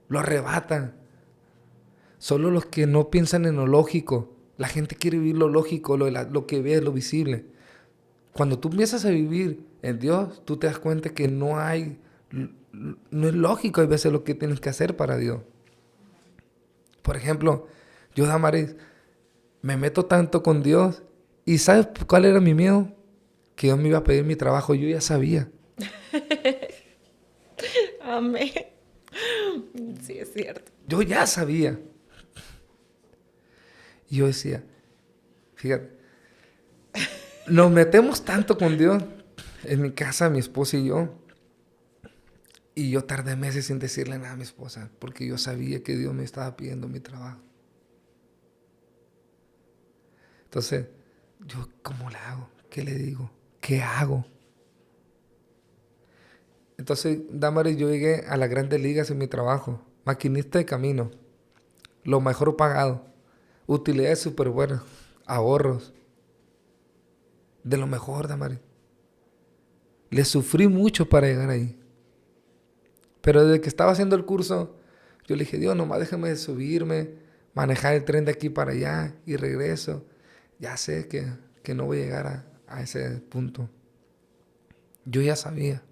S1: lo arrebatan. Solo los que no piensan en lo lógico. La gente quiere vivir lo lógico, lo que ve, lo visible. Cuando tú empiezas a vivir en Dios, tú te das cuenta que no es lógico a veces lo que tienes que hacer para Dios. Por ejemplo, yo, Damaris, me meto tanto con Dios y ¿sabes cuál era mi miedo? Que Dios me iba a pedir mi trabajo, yo ya sabía.
S3: Amén. Sí, es cierto.
S1: Yo ya sabía. Y yo decía, fíjate, nos metemos tanto con Dios, en mi casa, mi esposa y yo tardé meses sin decirle nada a mi esposa, porque yo sabía que Dios me estaba pidiendo mi trabajo. Entonces, yo, ¿cómo le hago? ¿Qué le digo? ¿Qué hago? Entonces, Damaris, yo llegué a las grandes ligas en mi trabajo, maquinista de camino, lo mejor pagado. Utilidades súper buenas, ahorros, de lo mejor, Damaris. Le sufrí mucho para llegar ahí. Pero desde que estaba haciendo el curso, yo le dije, Dios, nomás déjame subirme, manejar el tren de aquí para allá y regreso. Ya sé que no voy a llegar a ese punto. Yo ya sabía.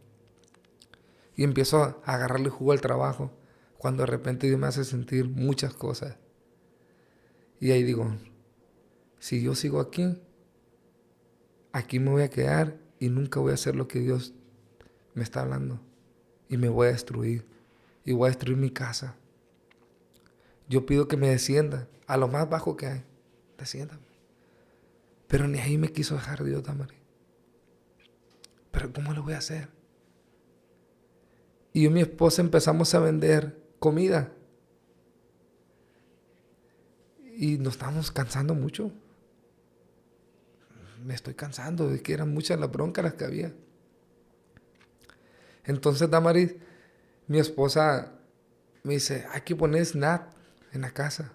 S1: Y empiezo a agarrarle jugo al trabajo. cuando de repente Dios me hace sentir muchas cosas. Y ahí digo, si yo sigo aquí, aquí me voy a quedar y nunca voy a hacer lo que Dios me está hablando. Y me voy a destruir. Y voy a destruir mi casa. Yo pido que me descienda a lo más bajo que hay. Desciéndame. Pero ni ahí me quiso dejar Dios, Damaris. Pero ¿cómo lo voy a hacer? Y yo y mi esposa empezamos a vender comida. Y nos estábamos cansando mucho. Me estoy cansando de que eran muchas las broncas las que había. Entonces, Damaris, mi esposa me dice, hay que poner snap en la casa.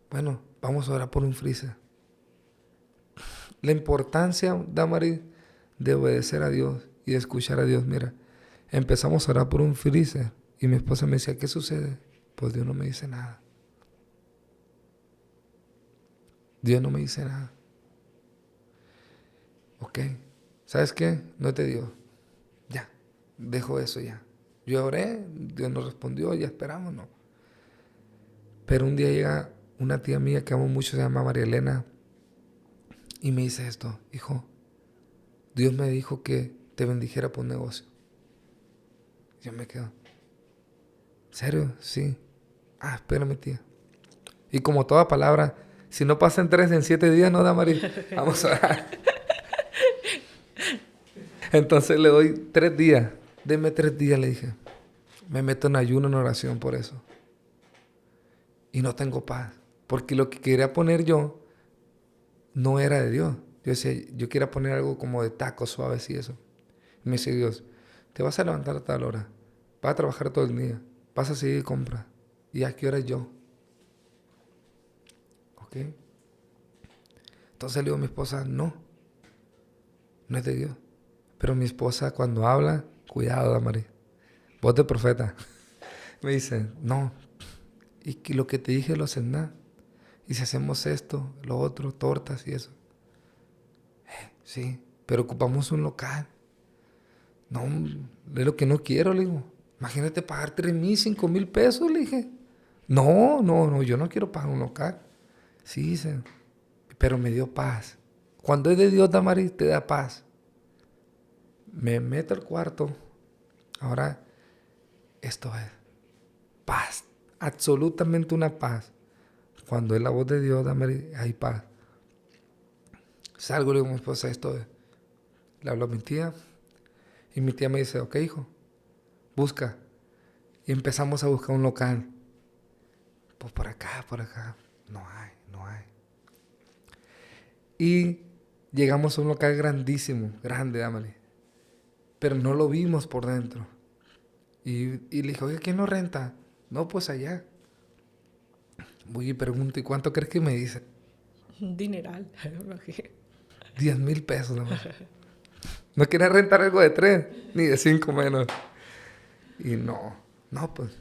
S1: Bueno, vamos a orar por un freezer. La importancia, Damaris, de obedecer a Dios y de escuchar a Dios. Mira, empezamos a orar por un freezer y mi esposa me decía, ¿qué sucede? Pues Dios no me dice nada. Dios no me dice nada. Ok, ¿sabes qué? No te dio. Ya, dejo eso ya. Yo oré, Dios nos respondió, ya esperamos, ¿no? Pero un día llega una tía mía que amo mucho, se llama María Elena, y me dice esto, hijo, Dios me dijo que te bendijera por un negocio. Yo me quedo, ¿serio? Sí. Ah, espérame, tía. Y como toda palabra, si no pasa en 7 días, no, Damaris, vamos a orar. Entonces le doy 3 días. Deme 3 días, le dije. Me meto en ayuno, en oración por eso. Y no tengo paz. Porque lo que quería poner yo no era de Dios. Yo decía, yo quería poner algo como de tacos suaves y eso. Y me dice Dios, te vas a levantar a tal hora. Vas a trabajar todo el día. Vas a seguir compra. ¿Y a qué hora yo? ¿Ok? Entonces le digo a mi esposa, no es de Dios. Pero mi esposa cuando habla, cuidado, Damaris, voz de profeta, me dice, no, y que lo que te dije lo haces nada. Y si hacemos esto, lo otro, tortas y eso. Sí, pero ocupamos un local. No, es lo que no quiero, le digo. Imagínate pagar 3,000, 5,000 pesos, le dije. No, yo no quiero pagar un local. Sí, dice, pero me dio paz. Cuando es de Dios, Damaris, te da paz. Me meto al cuarto. Ahora, esto es paz. Absolutamente una paz. Cuando es la voz de Dios, Damaris, hay paz. Salgo y le digo a mi esposa, esto es. Le hablo a mi tía. Y mi tía me dice, ok, hijo, busca. Y empezamos a buscar un local. Pues por acá. No hay. Y llegamos a un local grandísimo, grande, Damaris. Pero no lo vimos por dentro. Y le dije, oye, ¿quién lo renta? No, pues allá. Voy y pregunto, ¿y cuánto crees que me dice?
S3: Un dineral.
S1: 10,000 pesos, Damaris. No quería rentar algo de 3, ni de 5 menos. Y no, pues.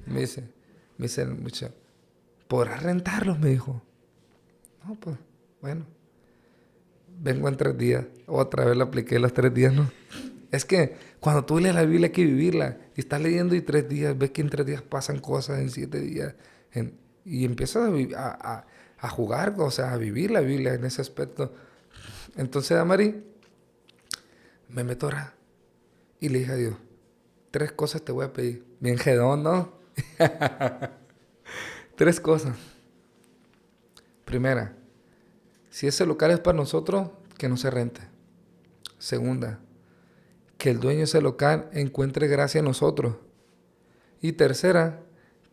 S1: Me dice el muchacho, ¿podrás rentarlos? Me dijo. No, pues, bueno. Vengo en 3 días. Otra vez lo apliqué los 3 días, ¿no? Es que cuando tú lees la Biblia hay que vivirla. Y estás leyendo y 3 días, ves que en 3 días pasan cosas, en 7 días. Y empiezas a jugar, o sea, a vivir la Biblia en ese aspecto. Entonces, Damaris, me meto a orar. Y le dije a Dios, 3 cosas te voy a pedir. Bien jedón, ¿no? 3 cosas. Primera, si ese local es para nosotros, que no se rente. Segunda, que el dueño de ese local encuentre gracia en nosotros. Y tercera,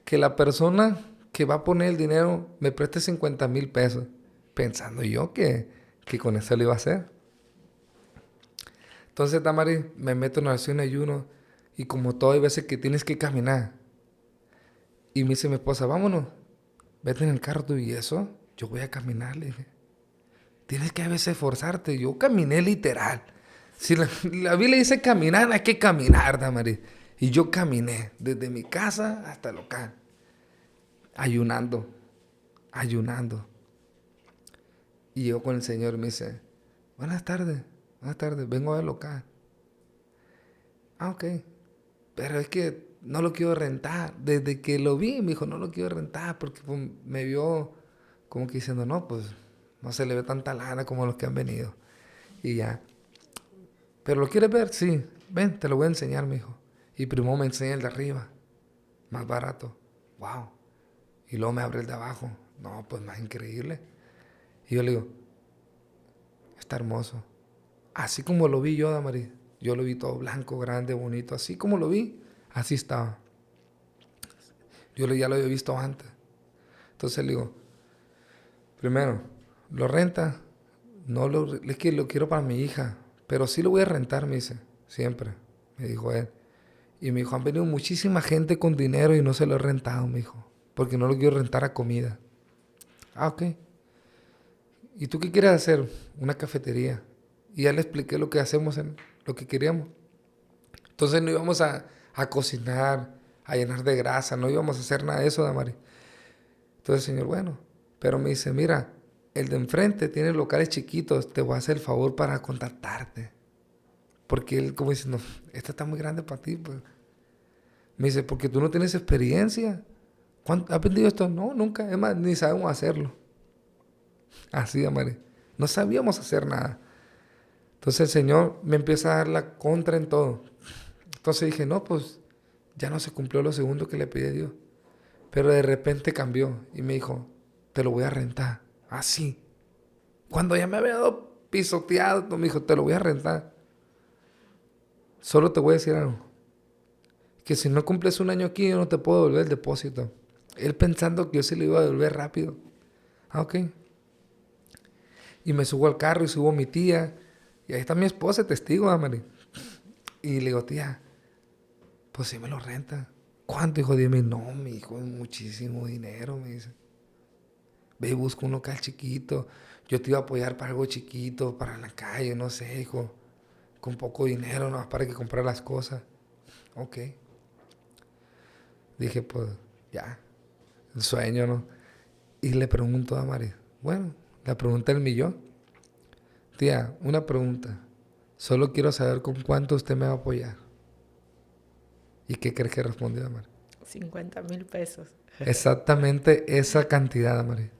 S1: que la persona que va a poner el dinero me preste 50,000 pesos. Pensando yo que con eso lo iba a hacer. Entonces, Damaris, me meto en oración y ayuno. Y como todo, hay veces que tienes que caminar. Y me dice mi esposa, vámonos. Vete en el carro tú y eso. Yo voy a caminar, le dije. Tienes que a veces esforzarte. Yo caminé literal. Si la Biblia dice caminar, hay que caminar, Damaris. Y yo caminé desde mi casa hasta el local. Ayunando. Y yo con el Señor me dice, buenas tardes, vengo del local. Ah, ok. Pero es que no lo quiero rentar. Desde que lo vi, me dijo, no lo quiero rentar, porque pues, me vio como que diciendo, no, pues no se le ve tanta lana como los que han venido. Y ya. ¿Pero lo quieres ver? Sí. Ven, te lo voy a enseñar, me dijo. Y primero me enseña el de arriba, más barato. Wow. Y luego me abre el de abajo. No, pues más increíble. Y yo le digo, está hermoso. Así como lo vi yo, Damaris. Yo lo vi todo blanco, grande, bonito. Así como lo vi, así estaba. Ya lo había visto antes. Entonces le digo, primero, ¿lo renta? No, es que lo quiero para mi hija. Pero sí lo voy a rentar, me dice. Siempre, me dijo él. Y me dijo, han venido muchísima gente con dinero y no se lo he rentado, me dijo. Porque no lo quiero rentar a comida. Ah, ok. ¿Y tú qué quieres hacer? Una cafetería. Y ya le expliqué lo que hacemos, lo que queríamos. Entonces no íbamos a cocinar, a llenar de grasa, no íbamos a hacer nada de eso, Damaris. Entonces el señor, bueno, pero me dice, mira, el de enfrente tiene locales chiquitos, te voy a hacer el favor para contactarte. Porque él como dice, no, esta está muy grande para ti, pues. Me dice, porque tú no tienes experiencia. ¿Has aprendido esto? No, nunca, es más, ni sabemos hacerlo. Así, Damaris. No sabíamos hacer nada. Entonces el Señor me empieza a dar la contra en todo. Entonces dije, no, pues ya no se cumplió lo segundo que le pedí a Dios. Pero de repente cambió y me dijo, te lo voy a rentar. Así. Cuando ya me había dado pisoteado, me dijo, te lo voy a rentar. Solo te voy a decir algo. Que si no cumples un año aquí, yo no te puedo devolver el depósito. Él pensando que yo se lo iba a devolver rápido. Ah, ok. Y me subo al carro y subo a mi tía. Y ahí está mi esposa, testigo, Damaris. Y le digo, tía, pues sí me lo renta. ¿Cuánto, hijo? Dime, no, mi hijo, es muchísimo dinero, me dice. Ve y busca un local chiquito. Yo te iba a apoyar para algo chiquito, para la calle, no sé, hijo. Con poco dinero, nomás para que comprar las cosas. Ok. Dije, pues, ya. El sueño, ¿no? Y le pregunto a Damaris, bueno, la pregunta del millón. Tía, una pregunta. Solo quiero saber con cuánto usted me va a apoyar. ¿Y qué crees que respondió Damaris?
S3: 50,000 pesos.
S1: Exactamente esa cantidad, Damaris.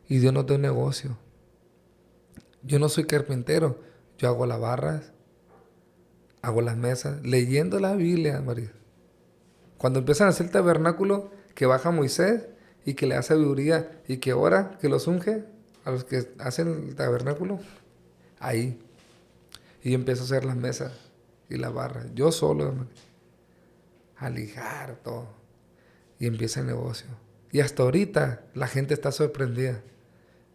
S1: Y Dios nos da un negocio. Yo no soy carpintero. Yo hago las barras, hago las mesas, leyendo la Biblia, Damaris. Cuando empiezan a hacer el tabernáculo, que baja Moisés y que le da sabiduría y que ora, que los unge a los que hacen el tabernáculo, ahí. Y yo empiezo a hacer las mesas y las barras. Yo solo, Damaris. A lijar todo. Y empieza el negocio. Y hasta ahorita la gente está sorprendida.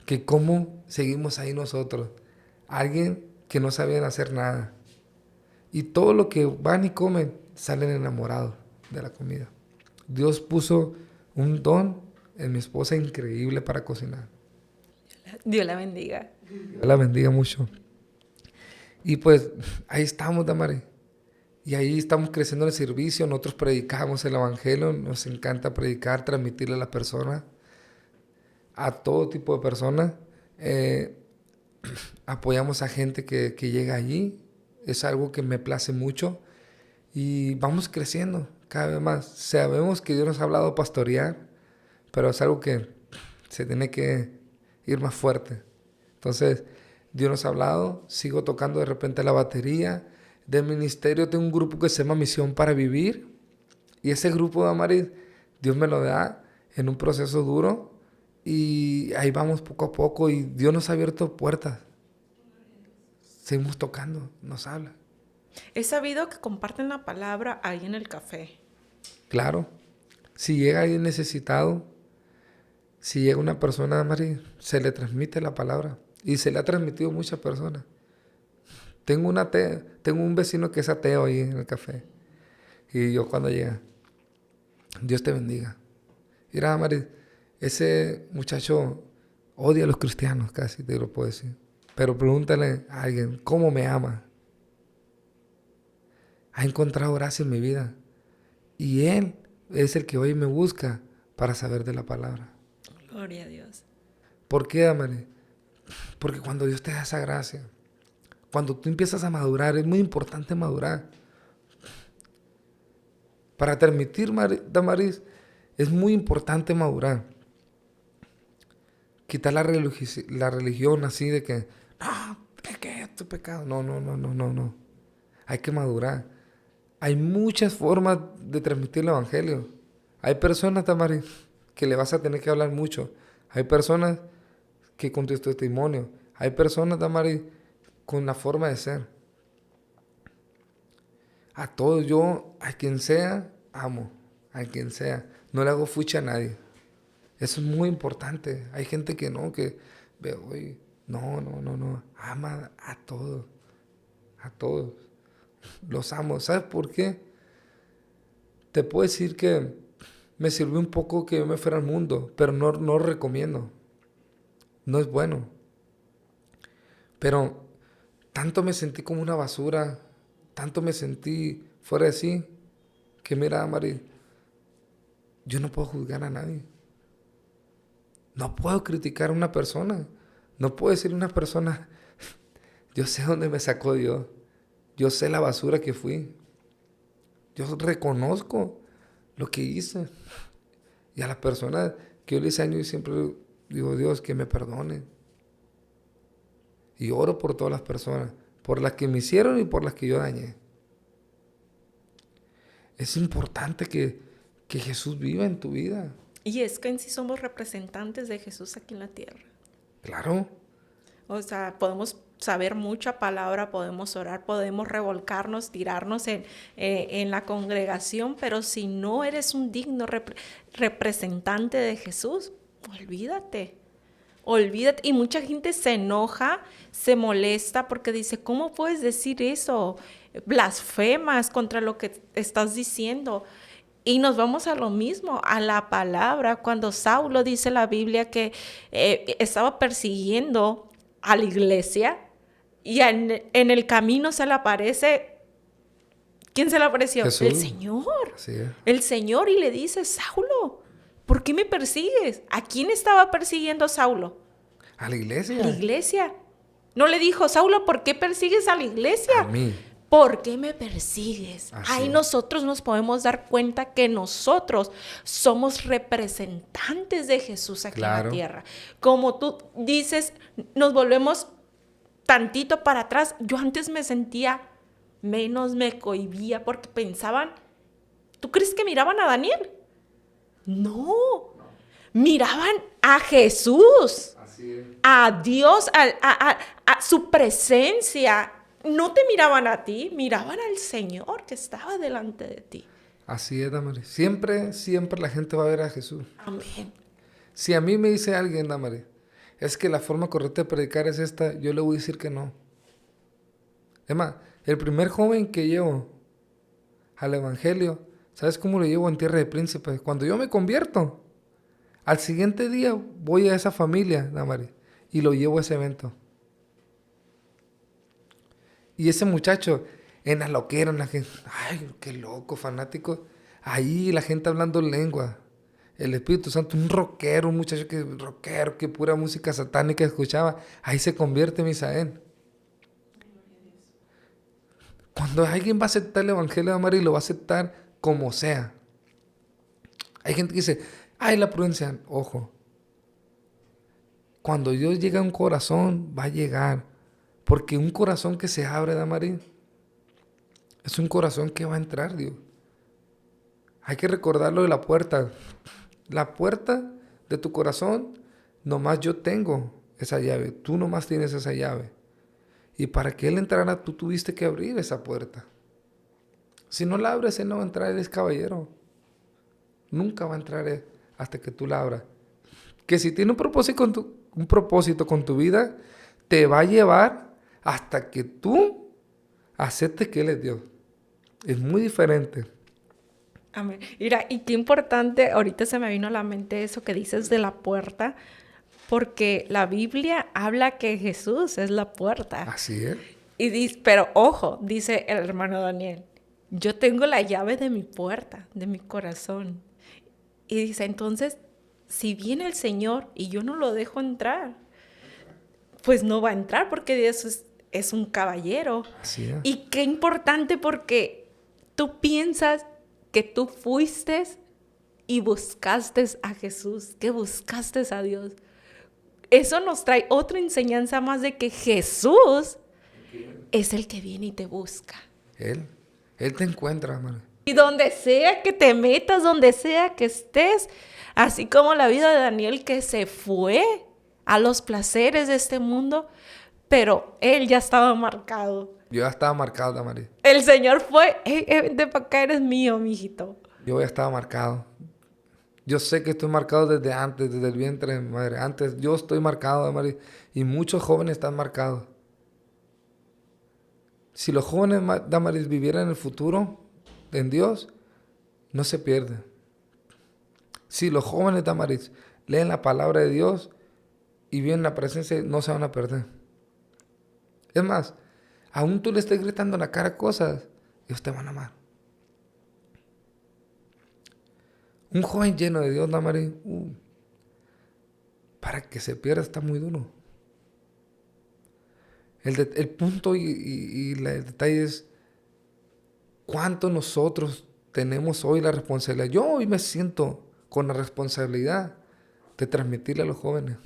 S1: Que cómo seguimos ahí nosotros. Alguien que no sabían hacer nada. Y todo lo que van y comen, salen enamorados de la comida. Dios puso un don en mi esposa increíble para cocinar.
S3: Dios la bendiga.
S1: Dios la bendiga mucho. Y pues ahí estamos, Damaris. Y ahí estamos creciendo en el servicio. Nosotros predicamos el evangelio. Nos encanta predicar, transmitirle a las personas. A todo tipo de personas. Apoyamos a gente que llega allí. Es algo que me place mucho. Y vamos creciendo cada vez más. Sabemos que Dios nos ha hablado de pastorear, pero es algo que se tiene que ir más fuerte. Entonces, Dios nos ha hablado. Sigo tocando de repente la batería. Del ministerio tengo un grupo que se llama Misión para Vivir. Y ese grupo, Damaris, Dios me lo da en un proceso duro. Y ahí vamos poco a poco. Y Dios nos ha abierto puertas. Seguimos tocando, nos habla.
S3: He sabido que comparten la palabra ahí en el café.
S1: Claro. Si llega alguien necesitado, si llega una persona, Damaris, se le transmite la palabra. Y se le ha transmitido a muchas personas. Tengo un vecino que es ateo ahí en el café. Y yo cuando llega, Dios te bendiga. Mira, Damaris, ese muchacho odia a los cristianos, casi te lo puedo decir. Pero pregúntale a alguien, ¿cómo me ama? Ha encontrado gracia en mi vida. Y Él es el que hoy me busca para saber de la palabra.
S3: Gloria a Dios.
S1: ¿Por qué, Damaris? Porque cuando Dios te da esa gracia, cuando tú empiezas a madurar, es muy importante madurar. Para transmitir, Damaris, es muy importante madurar. Quitar la religión así de que, no, ¿qué es tu pecado? No. Hay que madurar. Hay muchas formas de transmitir el evangelio. Hay personas, Damaris, que le vas a tener que hablar mucho. Hay personas que con tu testimonio. Hay personas, Damaris, con la forma de ser. A todos yo, a quien sea, amo. A quien sea. No le hago fucha a nadie. Eso es muy importante. Hay gente que no, que veo, oye, no. Ama a todos. A todos. Los amo. ¿Sabes por qué? Te puedo decir que me sirvió un poco que yo me fuera al mundo, pero no lo recomiendo. No es bueno. Pero tanto me sentí como una basura, tanto me sentí fuera de sí, que mira, Mari, yo no puedo juzgar a nadie. No puedo criticar a una persona. No puedo decir a una persona, yo sé dónde me sacó Dios. Yo sé la basura que fui. Yo reconozco lo que hice. Y a la persona que yo le hice daño, yo siempre digo, Dios, que me perdone. Y oro por todas las personas, por las que me hicieron y por las que yo dañé. Es importante que Jesús viva en tu vida.
S3: Y es que en sí somos representantes de Jesús aquí en la tierra.
S1: Claro.
S3: O sea, podemos saber mucha palabra, podemos orar, podemos revolcarnos, tirarnos en la congregación, pero si no eres un digno representante de Jesús, olvídate. Y mucha gente se enoja, se molesta porque dice, ¿cómo puedes decir eso? Blasfemas contra lo que estás diciendo. Y nos vamos a lo mismo, a la palabra. Cuando Saulo dice la Biblia que estaba persiguiendo a la iglesia y en el camino se le aparece, ¿quién se le apareció?
S1: Jesús.
S3: El Señor.
S1: Así es.
S3: El Señor, y le dice, Saulo, ¿por qué me persigues? ¿A quién estaba persiguiendo Saulo?
S1: A la iglesia.
S3: A la iglesia. No le dijo, Saulo, ¿por qué persigues a la iglesia?
S1: A mí.
S3: ¿Por qué me persigues?
S1: Así
S3: Ahí
S1: es.
S3: nosotros nos podemos dar cuenta que nosotros somos representantes de Jesús aquí en la
S1: Claro.
S3: tierra. Como tú dices, nos volvemos tantito para atrás. Yo antes me sentía menos, me cohibía porque pensaban, ¿tú crees que miraban a Daniel? No, miraban a Jesús,
S1: Así es.
S3: a Dios, a su presencia. No te miraban a ti, miraban al Señor que estaba delante de ti.
S1: Así es, Damaris. Siempre la gente va a ver a Jesús.
S3: Amén.
S1: Si a mí me dice alguien, Damaris, es que la forma correcta de predicar es esta, yo le voy a decir que no. Es más, el primer joven que llevo al evangelio, ¿sabes cómo lo llevo en tierra de príncipes? Cuando yo me convierto, al siguiente día voy a esa familia, Damaris, y lo llevo a ese evento. Y ese muchacho, en la loquera, en la gente, ay, qué loco, fanático. Ahí la gente hablando lengua. El Espíritu Santo, un rockero, un muchacho que pura música satánica escuchaba. Ahí se convierte en Misael. Cuando alguien va a aceptar el Evangelio de María, lo va a aceptar como sea. Hay gente que dice, ay, la prudencia. Ojo. Cuando Dios llega a un corazón, va a llegar. Porque un corazón que se abre, Damaris, es un corazón que va a entrar, Dios. Hay que recordarlo de la puerta. La puerta de tu corazón, nomás yo tengo esa llave. Tú nomás tienes esa llave. Y para que Él entrara, tú tuviste que abrir esa puerta. Si no la abres, Él no va a entrar, Él es caballero. Nunca va a entrar hasta que tú la abras. Que si tiene un propósito con tu vida, te va a llevar hasta que tú aceptes que Él es Dios. Es muy diferente.
S3: Amén. Mira, y qué importante, ahorita se me vino a la mente eso que dices de la puerta, porque la Biblia habla que Jesús es la puerta.
S1: Así es.
S3: Y dice, pero ojo, dice el hermano Daniel, yo tengo la llave de mi puerta, de mi corazón. Y dice, entonces, si viene el Señor y yo no lo dejo entrar, pues no va a entrar porque Dios es un caballero.
S1: Así es.
S3: Y qué importante porque tú piensas que tú fuiste y buscaste a Jesús, que buscaste a Dios. Eso nos trae otra enseñanza más de que Jesús es el que viene y te busca.
S1: Él te encuentra, hermano.
S3: Y donde sea que te metas, donde sea que estés, así como la vida de Daniel que se fue a los placeres de este mundo, pero él ya estaba marcado.
S1: Yo ya estaba marcado, Damaris.
S3: El Señor fue, vente para acá, eres mío, mijito.
S1: Yo ya estaba marcado. Yo sé que estoy marcado desde antes, desde el vientre de mi madre. Antes yo estoy marcado, Damaris. Y muchos jóvenes están marcados. Si los jóvenes, Damaris, vivieran el futuro en Dios, no se pierden. Si los jóvenes, Damaris, leen la palabra de Dios y viven la presencia, no se van a perder. Es más, aún tú le estés gritando en la cara cosas, ellos te van a amar. Un joven lleno de Dios, Damaris, para que se pierda está muy duro. El punto y el detalle es cuánto nosotros tenemos hoy la responsabilidad. Yo hoy me siento con la responsabilidad de transmitirle a los jóvenes.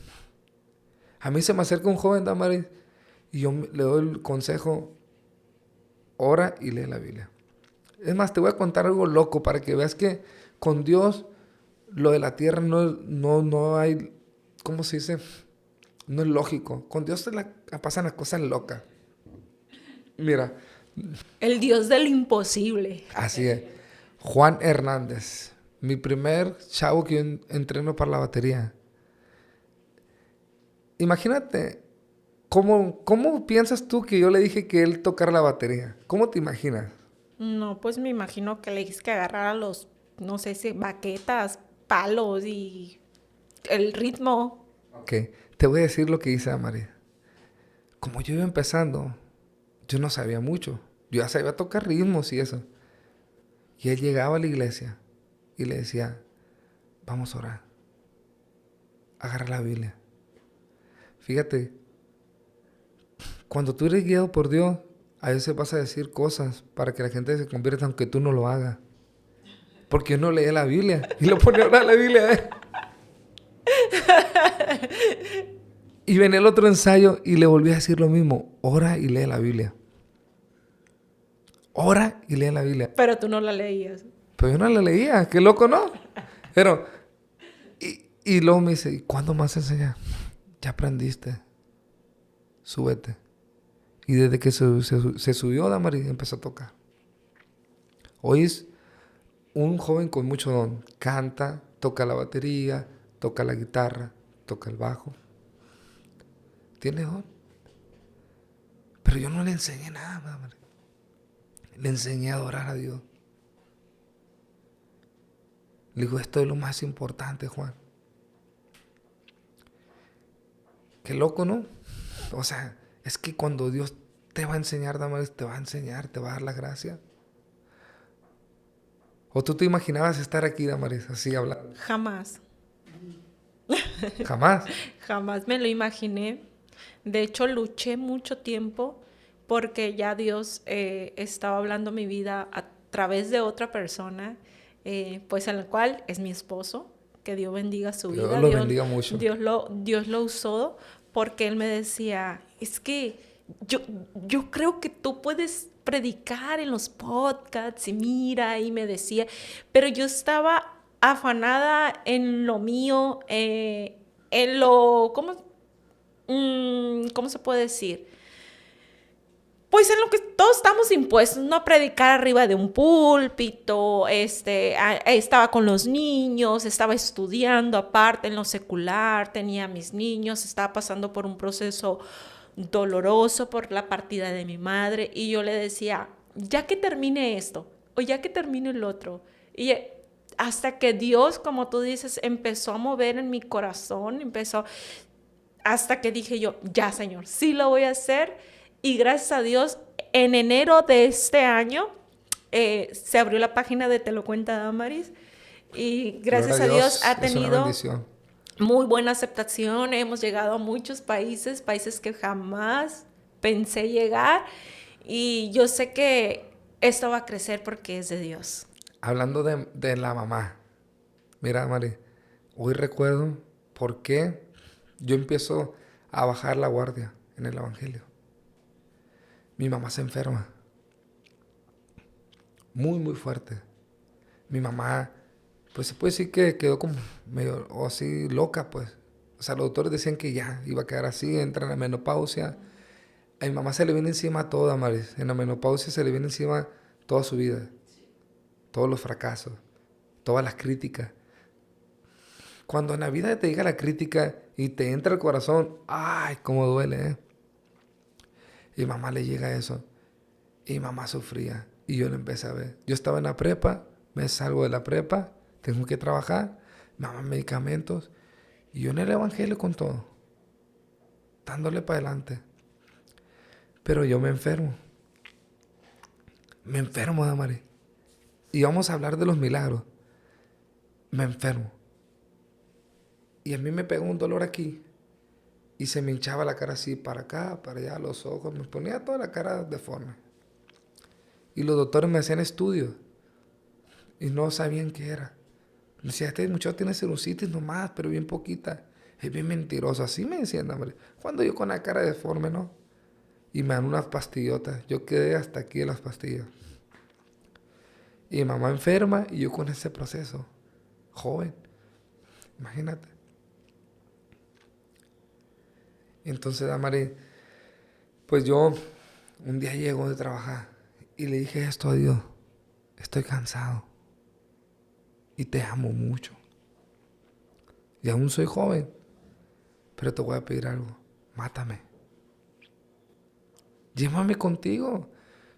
S1: A mí se me acerca un joven, Damaris, y yo le doy el consejo, ora y lee la Biblia. Es más, te voy a contar algo loco para que veas que con Dios lo de la tierra no hay, ¿cómo se dice? No es lógico. Con Dios pasan las cosas locas. Mira.
S3: El Dios de lo imposible.
S1: Así es. Juan Hernández, mi primer chavo que yo entreno para la batería. Imagínate, ¿cómo piensas tú que yo le dije que él tocara la batería? ¿Cómo te imaginas?
S3: No, pues me imagino que le dijiste que agarrara los, no sé si baquetas, palos y el ritmo.
S1: Ok, te voy a decir lo que dice Damaris. Como yo iba empezando, yo no sabía mucho. Yo ya sabía tocar ritmos y eso. Y él llegaba a la iglesia y le decía, vamos a orar. Agarra la Biblia. Fíjate, cuando tú eres guiado por Dios, a veces vas a decir cosas para que la gente se convierta aunque tú no lo hagas. Porque uno lee la Biblia y lo pone a orar la Biblia. Y venía el otro ensayo y le volví a decir lo mismo. Ora y lee la Biblia. Ora y lee la Biblia.
S3: Pero tú no la leías.
S1: Pero yo no la leía. Qué loco, ¿no? Pero, y luego me dice, ¿y cuándo más enseñar? Ya aprendiste. Súbete. Y desde que se subió, Damaris empezó a tocar. Hoy es un joven con mucho don. Canta, toca la batería, toca la guitarra, toca el bajo. Tiene don. Pero yo no le enseñé nada, Damaris. Le enseñé a adorar a Dios. Le digo, esto es lo más importante, Juan. Qué loco, ¿no? O sea, es que cuando Dios te va a enseñar, Damaris, te va a enseñar, te va a dar la gracia. ¿O tú te imaginabas estar aquí, Damaris, así hablando?
S3: Jamás.
S1: ¿Jamás?
S3: Jamás me lo imaginé. De hecho, luché mucho tiempo porque ya Dios estaba hablando mi vida a través de otra persona, pues en la cual es mi esposo. Que Dios bendiga su vida.
S1: Dios lo bendiga mucho.
S3: Dios lo usó porque él me decía, es que yo creo que tú puedes predicar en los podcasts y mira, y me decía, pero yo estaba afanada en lo mío, en lo, ¿cómo se puede decir? Pues en lo que todos estamos impuestos, no a predicar arriba de un púlpito, estaba con los niños, estaba estudiando aparte en lo secular, tenía a mis niños, estaba pasando por un proceso doloroso por la partida de mi madre, y yo le decía, ya que termine esto, o ya que termine el otro, y hasta que Dios, como tú dices, empezó a mover en mi corazón, hasta que dije yo, ya Señor, sí lo voy a hacer. Y gracias a Dios, en enero de este año se abrió la página de Te lo cuenta Damaris. Y gracias a Dios ha tenido muy buena aceptación. Hemos llegado a muchos países que jamás pensé llegar. Y yo sé que esto va a crecer porque es de Dios.
S1: hablando de la mamá. Mira, Mari, hoy recuerdo por qué yo empiezo a bajar la guardia en el evangelio. Mi mamá se enferma. Muy, muy fuerte. Mi mamá, pues se puede decir que quedó como medio o así loca, pues. O sea, los doctores decían que ya iba a quedar así, entra en la menopausia. A mi mamá se le viene encima toda, Maris. En la menopausia se le viene encima toda su vida. Todos los fracasos, todas las críticas. Cuando en la vida te llega la crítica y te entra el corazón, ¡ay, cómo duele, eh! Y mamá le llega eso. Y mamá sufría. Y yo lo empecé a ver. Yo estaba en la prepa, me salgo de la prepa, tengo que trabajar, mamá medicamentos. Y yo en el evangelio con todo. Dándole para adelante. Pero yo me enfermo. Me enfermo, Damari. Y vamos a hablar de los milagros. Me enfermo. Y a mí me pegó un dolor aquí. Y se me hinchaba la cara así, para acá, para allá, los ojos. Me ponía toda la cara deforme. Y los doctores me hacían estudios. Y no sabían qué era. Me decían, este muchacho tiene sinusitis nomás, pero bien poquita. Es bien mentiroso. Así me decían, hombre. Cuando yo con la cara deforme, ¿no? Y me dan unas pastillotas. Yo quedé hasta aquí de las pastillas. Y mi mamá enferma y yo con ese proceso. Joven. Imagínate. Entonces, Damari, pues yo un día llego de trabajar y le dije esto a Dios. Estoy cansado. Y te amo mucho. Y aún soy joven. Pero te voy a pedir algo. Mátame. Llévame contigo.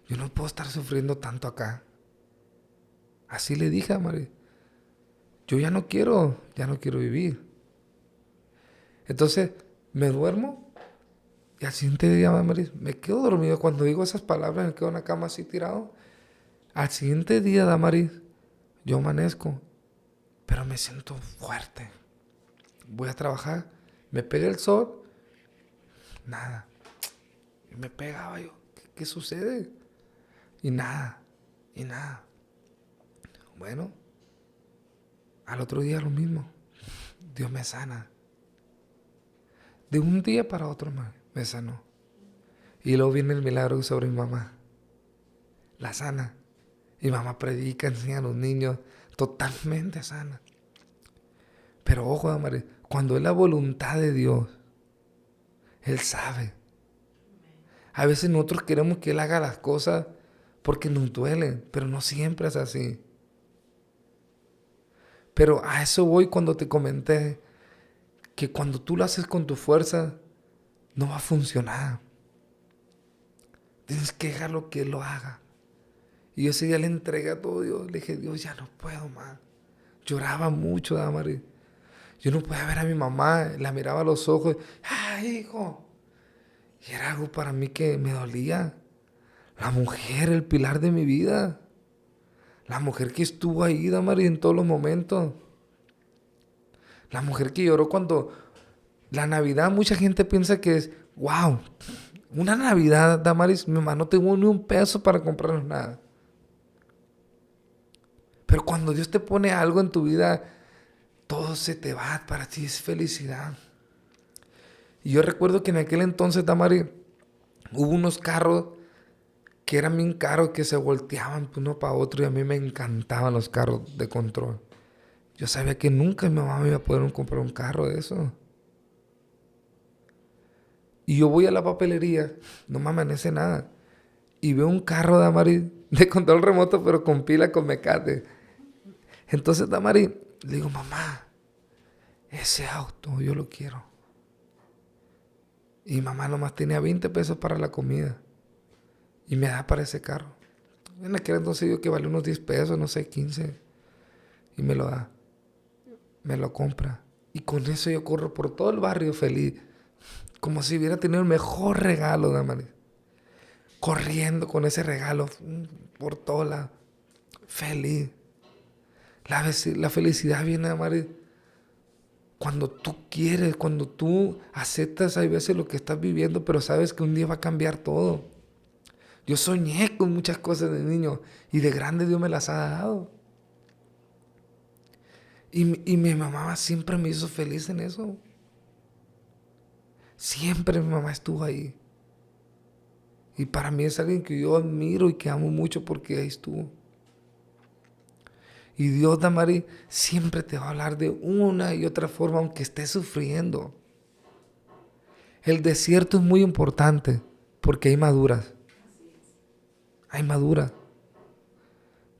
S1: Yo no puedo estar sufriendo tanto acá. Así le dije a Mari. Yo ya no quiero vivir. Entonces, me duermo. Y al siguiente día, Mari, me quedo dormido. Cuando digo esas palabras, me quedo en la cama así tirado. Al siguiente día, Damaris, yo amanezco. Pero me siento fuerte. Voy a trabajar. Me pega el sol. Nada. Y me pegaba yo. ¿Qué sucede? Y nada. Bueno. Al otro día lo mismo. Dios me sana. De un día para otro me sanó. Y luego viene el milagro sobre mi mamá. La sana. Y mamá predica, enseña a los niños. Totalmente sana. Pero ojo, Amari, cuando es la voluntad de Dios, Él sabe. A veces nosotros queremos que Él haga las cosas porque nos duelen, pero no siempre es así. Pero a eso voy cuando te comenté que cuando tú lo haces con tu fuerza, no va a funcionar. Tienes que dejarlo que Él lo haga. Y yo ese día le entregué a todo Dios. Le dije, Dios, ya no puedo más. Lloraba mucho, Damari. Yo no podía ver a mi mamá. La miraba a los ojos. ¡Ay, hijo! Y era algo para mí que me dolía. La mujer, el pilar de mi vida. La mujer que estuvo ahí, Damari, en todos los momentos. La mujer que lloró cuando... La Navidad, mucha gente piensa que es... ¡Wow! Una Navidad, Damaris, mi mamá no tuvo ni un peso para comprarnos nada. Pero cuando Dios te pone algo en tu vida, todo se te va, para ti es felicidad. Y yo recuerdo que en aquel entonces, Damari, hubo unos carros que eran bien caros, que se volteaban de uno para otro, y a mí me encantaban los carros de control. Yo sabía que nunca mi mamá me iba a poder comprar un carro de eso. Y yo voy a la papelería, no me amanece nada, y veo un carro, Damari, de control remoto, pero con pila, con mecate. Entonces, Damari, le digo, mamá, ese auto yo lo quiero. Y mamá nomás tenía 20 pesos para la comida. Y me da para ese carro. En aquel entonces yo que vale unos 10 pesos, no sé, 15. Y me lo da. Me lo compra. Y con eso yo corro por todo el barrio feliz. Como si hubiera tenido el mejor regalo, Damari. Corriendo con ese regalo por toda la... Feliz. La felicidad viene, Damari, cuando tú quieres, cuando tú aceptas, hay veces lo que estás viviendo, pero sabes que un día va a cambiar todo. Yo soñé con muchas cosas de niño y de grande Dios me las ha dado. Y mi mamá siempre me hizo feliz en eso. Siempre mi mamá estuvo ahí. Y para mí es alguien que yo admiro y que amo mucho porque ahí estuvo. Y Dios, Damari, siempre te va a hablar de una y otra forma, aunque estés sufriendo. El desierto es muy importante porque hay maduras. Hay maduras.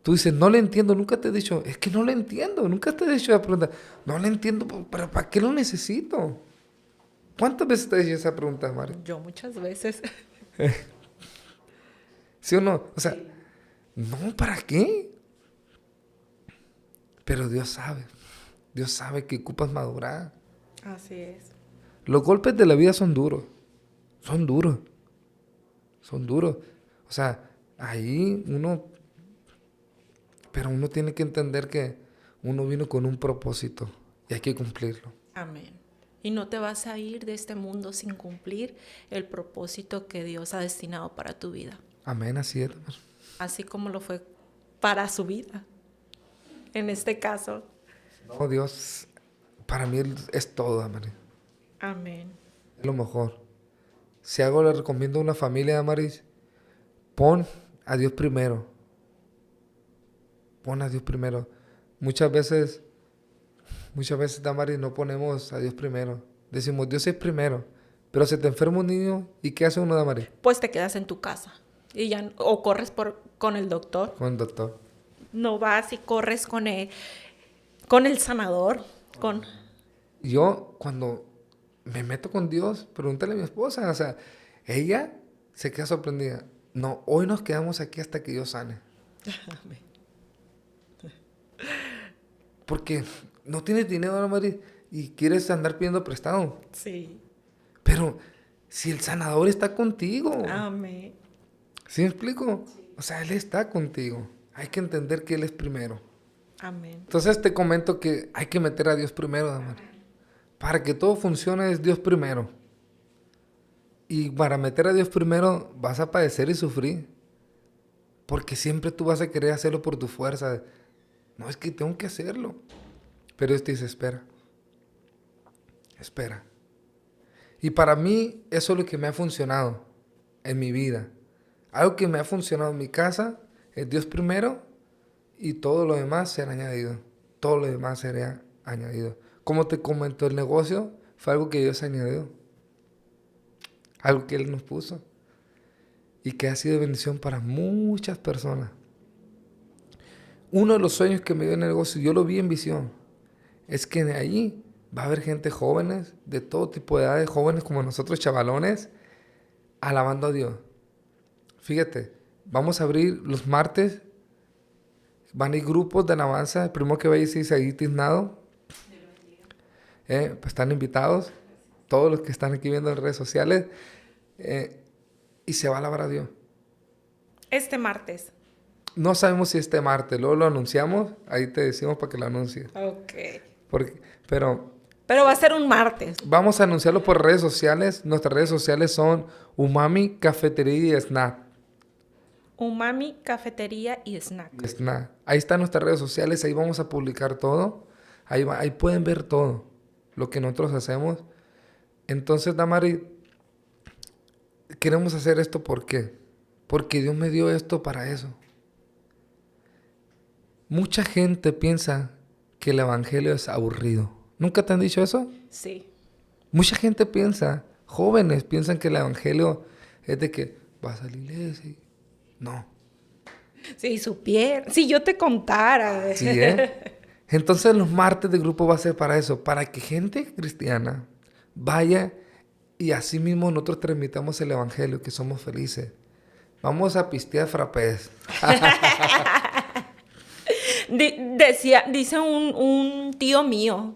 S1: Tú dices, no le entiendo, nunca te he dicho, es que no le entiendo, nunca te he dicho la pregunta, no le entiendo, pero ¿para qué lo necesito? ¿Cuántas veces te he hecho esa pregunta, Mari?
S3: Yo muchas veces.
S1: ¿Sí o no? O sea, no, ¿para qué? Pero Dios sabe que ocupas madurar.
S3: Así es.
S1: Los golpes de la vida son duros, son duros. O sea, ahí pero uno tiene que entender que uno vino con un propósito y hay que cumplirlo.
S3: Amén. Y no te vas a ir de este mundo sin cumplir el propósito que Dios ha destinado para tu vida.
S1: Amén, así es.
S3: Así como lo fue para su vida. En este caso.
S1: No, Dios, para mí es todo, Amaris.
S3: Amén.
S1: Es lo mejor. Si algo le recomiendo a una familia, Amaris, pon a Dios primero. Pon a Dios primero. Muchas veces, Damaris, no ponemos a Dios primero. Decimos, Dios es primero. Pero se te enferma un niño, ¿y qué hace uno, Damaris?
S3: Pues te quedas en tu casa. Y ya, o corres con el doctor.
S1: Con el doctor.
S3: No vas y corres con el sanador.
S1: Yo, cuando me meto con Dios, pregúntale a mi esposa. O sea, ella se queda sorprendida. No, hoy nos quedamos aquí hasta que Dios sane.
S3: Amén.
S1: Porque no tienes dinero, Damaris, y quieres andar pidiendo prestado.
S3: Sí.
S1: Pero si el sanador está contigo.
S3: Amén.
S1: ¿Sí me explico? O sea, Él está contigo. Hay que entender que Él es primero.
S3: Amén.
S1: Entonces te comento que hay que meter a Dios primero, Damaris. Para que todo funcione es Dios primero. Y para meter a Dios primero vas a padecer y sufrir. Porque siempre tú vas a querer hacerlo por tu fuerza. No, es que tengo que hacerlo. Pero Dios te dice, espera. Espera. Y para mí eso es lo que me ha funcionado en mi vida. Algo que me ha funcionado en mi casa es Dios primero y todo lo demás será añadido. Todo lo demás será añadido. Como te comentó, el negocio fue algo que Dios añadió. Algo que Él nos puso. Y que ha sido bendición para muchas personas. Uno de los sueños que me dio el negocio, yo lo vi en visión, es que de allí va a haber gente jóvenes, de todo tipo de edades, jóvenes como nosotros, chavalones, alabando a Dios. Fíjate, vamos a abrir los martes, van a ir grupos de alabanza, el primero que va a ir es ahí tiznado. Pues están invitados, todos los que están aquí viendo en redes sociales, y se va a alabar a Dios.
S3: Este martes.
S1: No sabemos si este martes, luego lo anunciamos, ahí te decimos para que lo anuncies.
S3: Ok.
S1: Pero
S3: va a ser un martes.
S1: vamos a anunciarlo por redes sociales. Nuestras redes sociales son Umami, Cafetería y Snack.
S3: Umami, cafetería y snack.
S1: Ahí están nuestras redes sociales, ahí vamos a publicar todo. Ahí pueden ver todo lo que nosotros hacemos. Entonces, Damari, queremos hacer esto ¿por qué? Porque Dios me dio esto para eso. Mucha gente piensa que el evangelio es aburrido. ¿Nunca te han dicho eso?
S3: Sí.
S1: Mucha gente piensa, jóvenes piensan que el evangelio es de que vas a la iglesia y... No.
S3: Si supiera, si yo te contara.
S1: Sí, Entonces los martes de grupo va a ser para eso, para que gente cristiana vaya y así mismo nosotros transmitamos el evangelio, que somos felices. Vamos a pistear frappés.
S3: Dice un tío mío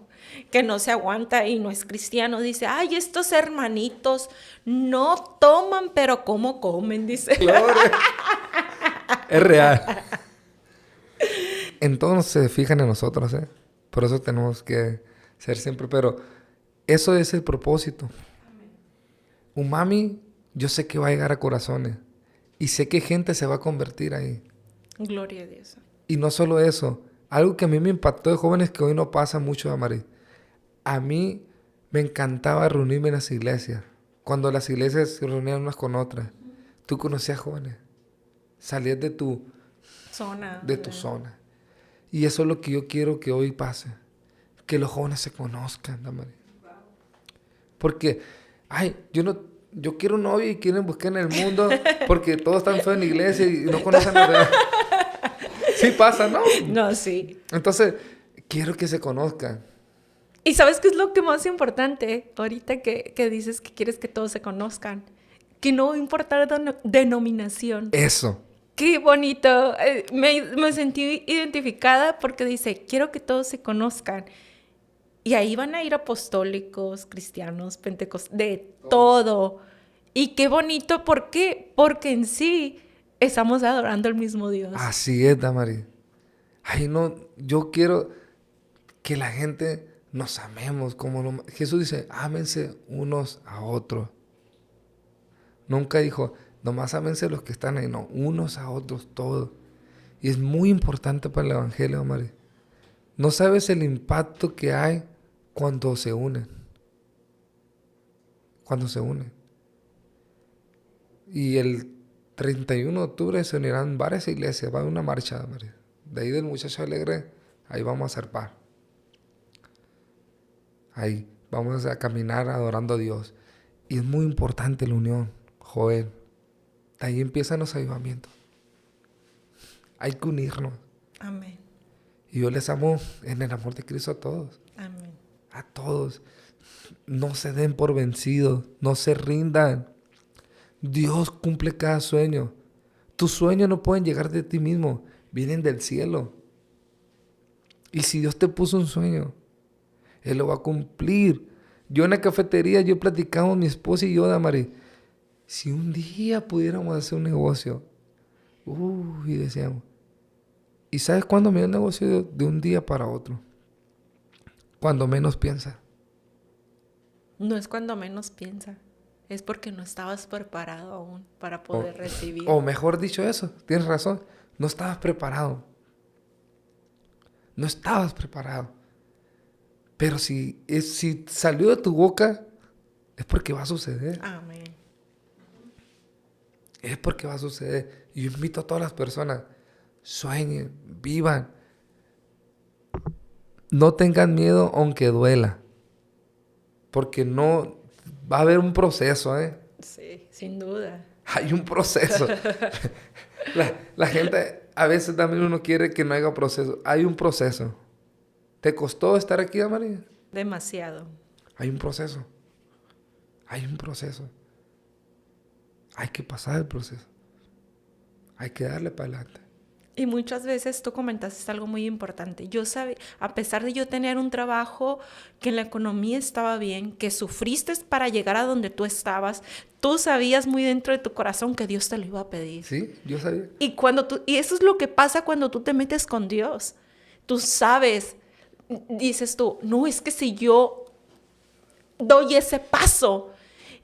S3: que no se aguanta y no es cristiano, dice, ay, estos hermanitos no toman, pero ¿cómo comen? Dice.
S1: Es real. Entonces se fijan en nosotros, Por eso tenemos que ser siempre, pero eso es el propósito. Umami, yo sé que va a llegar a corazones y sé que gente se va a convertir ahí.
S3: Gloria a Dios.
S1: Y no solo eso, Algo que a mí me impactó de jóvenes que hoy no pasa mucho, Damaris. A mí me encantaba reunirme en las iglesias. Cuando las iglesias se reunían unas con otras. Tú conocías jóvenes. Salías de tu zona. Y eso es lo que yo quiero que hoy pase. Que los jóvenes se conozcan, Damaris. Porque, yo quiero un novio y quieren buscar en el mundo porque todos están feos en la iglesia y no conocen a nadie. Sí pasa, ¿no?
S3: No, sí.
S1: Entonces, quiero que se conozcan.
S3: ¿Y sabes qué es lo que más importante? Ahorita que dices que quieres que todos se conozcan. Que no importa la denominación.
S1: Eso.
S3: Qué bonito. Me sentí identificada porque dice, quiero que todos se conozcan. Y ahí van a ir apostólicos, cristianos, pentecostales, de todo. Y qué bonito, ¿por qué? Porque en sí estamos adorando al mismo Dios.
S1: Así es, Damaris. Yo quiero que la gente nos amemos. Jesús dice, ámense unos a otros. Nunca dijo, nomás ámense los que están ahí. No, unos a otros, todos. Y es muy importante para el evangelio, Damaris. No sabes el impacto que hay cuando se unen. Cuando se unen. Y el 31 de octubre se unirán varias iglesias. Va a haber una marcha, Damaris. De ahí del Muchacho Alegre, ahí vamos a zarpar. Ahí vamos a caminar adorando a Dios. Y es muy importante la unión, Joel. De ahí empiezan los avivamientos. Hay que unirnos.
S3: Amén.
S1: Y yo les amo en el amor de Cristo a todos.
S3: Amén.
S1: A todos. No se den por vencidos. No se rindan. Dios cumple cada sueño. Tus sueños no pueden llegar de ti mismo. Vienen del cielo. Y si Dios te puso un sueño, Él lo va a cumplir. Yo en la cafetería, yo platicamos, mi esposa y yo, Damaris, si un día pudiéramos hacer un negocio, y decíamos, ¿y sabes cuándo me dio el negocio de un día para otro? Cuando menos piensa.
S3: No es cuando menos piensa, es porque no estabas preparado aún para poder recibir.
S1: O mejor dicho eso, tienes razón, no estabas preparado. No estabas preparado. Pero si salió de tu boca, es porque va a suceder.
S3: Amén.
S1: Es porque va a suceder. Y yo invito a todas las personas, sueñen, vivan. No tengan miedo aunque duela. Porque no va a haber un proceso, ¿eh?
S3: Sí, sin duda.
S1: Hay un proceso. la gente, a veces también uno quiere que no haya proceso. Hay un proceso. ¿Te costó estar aquí, María?
S3: Demasiado.
S1: Hay un proceso. Hay un proceso. Hay que pasar el proceso. Hay que darle para adelante.
S3: Y muchas veces tú comentaste algo muy importante. Yo sabía, a pesar de yo tener un trabajo, que la economía estaba bien, que sufriste para llegar a donde tú estabas, tú sabías muy dentro de tu corazón que Dios te lo iba a pedir.
S1: Sí, yo sabía.
S3: Y eso es lo que pasa cuando tú te metes con Dios. Tú sabes, dices tú, no, es que si yo doy ese paso,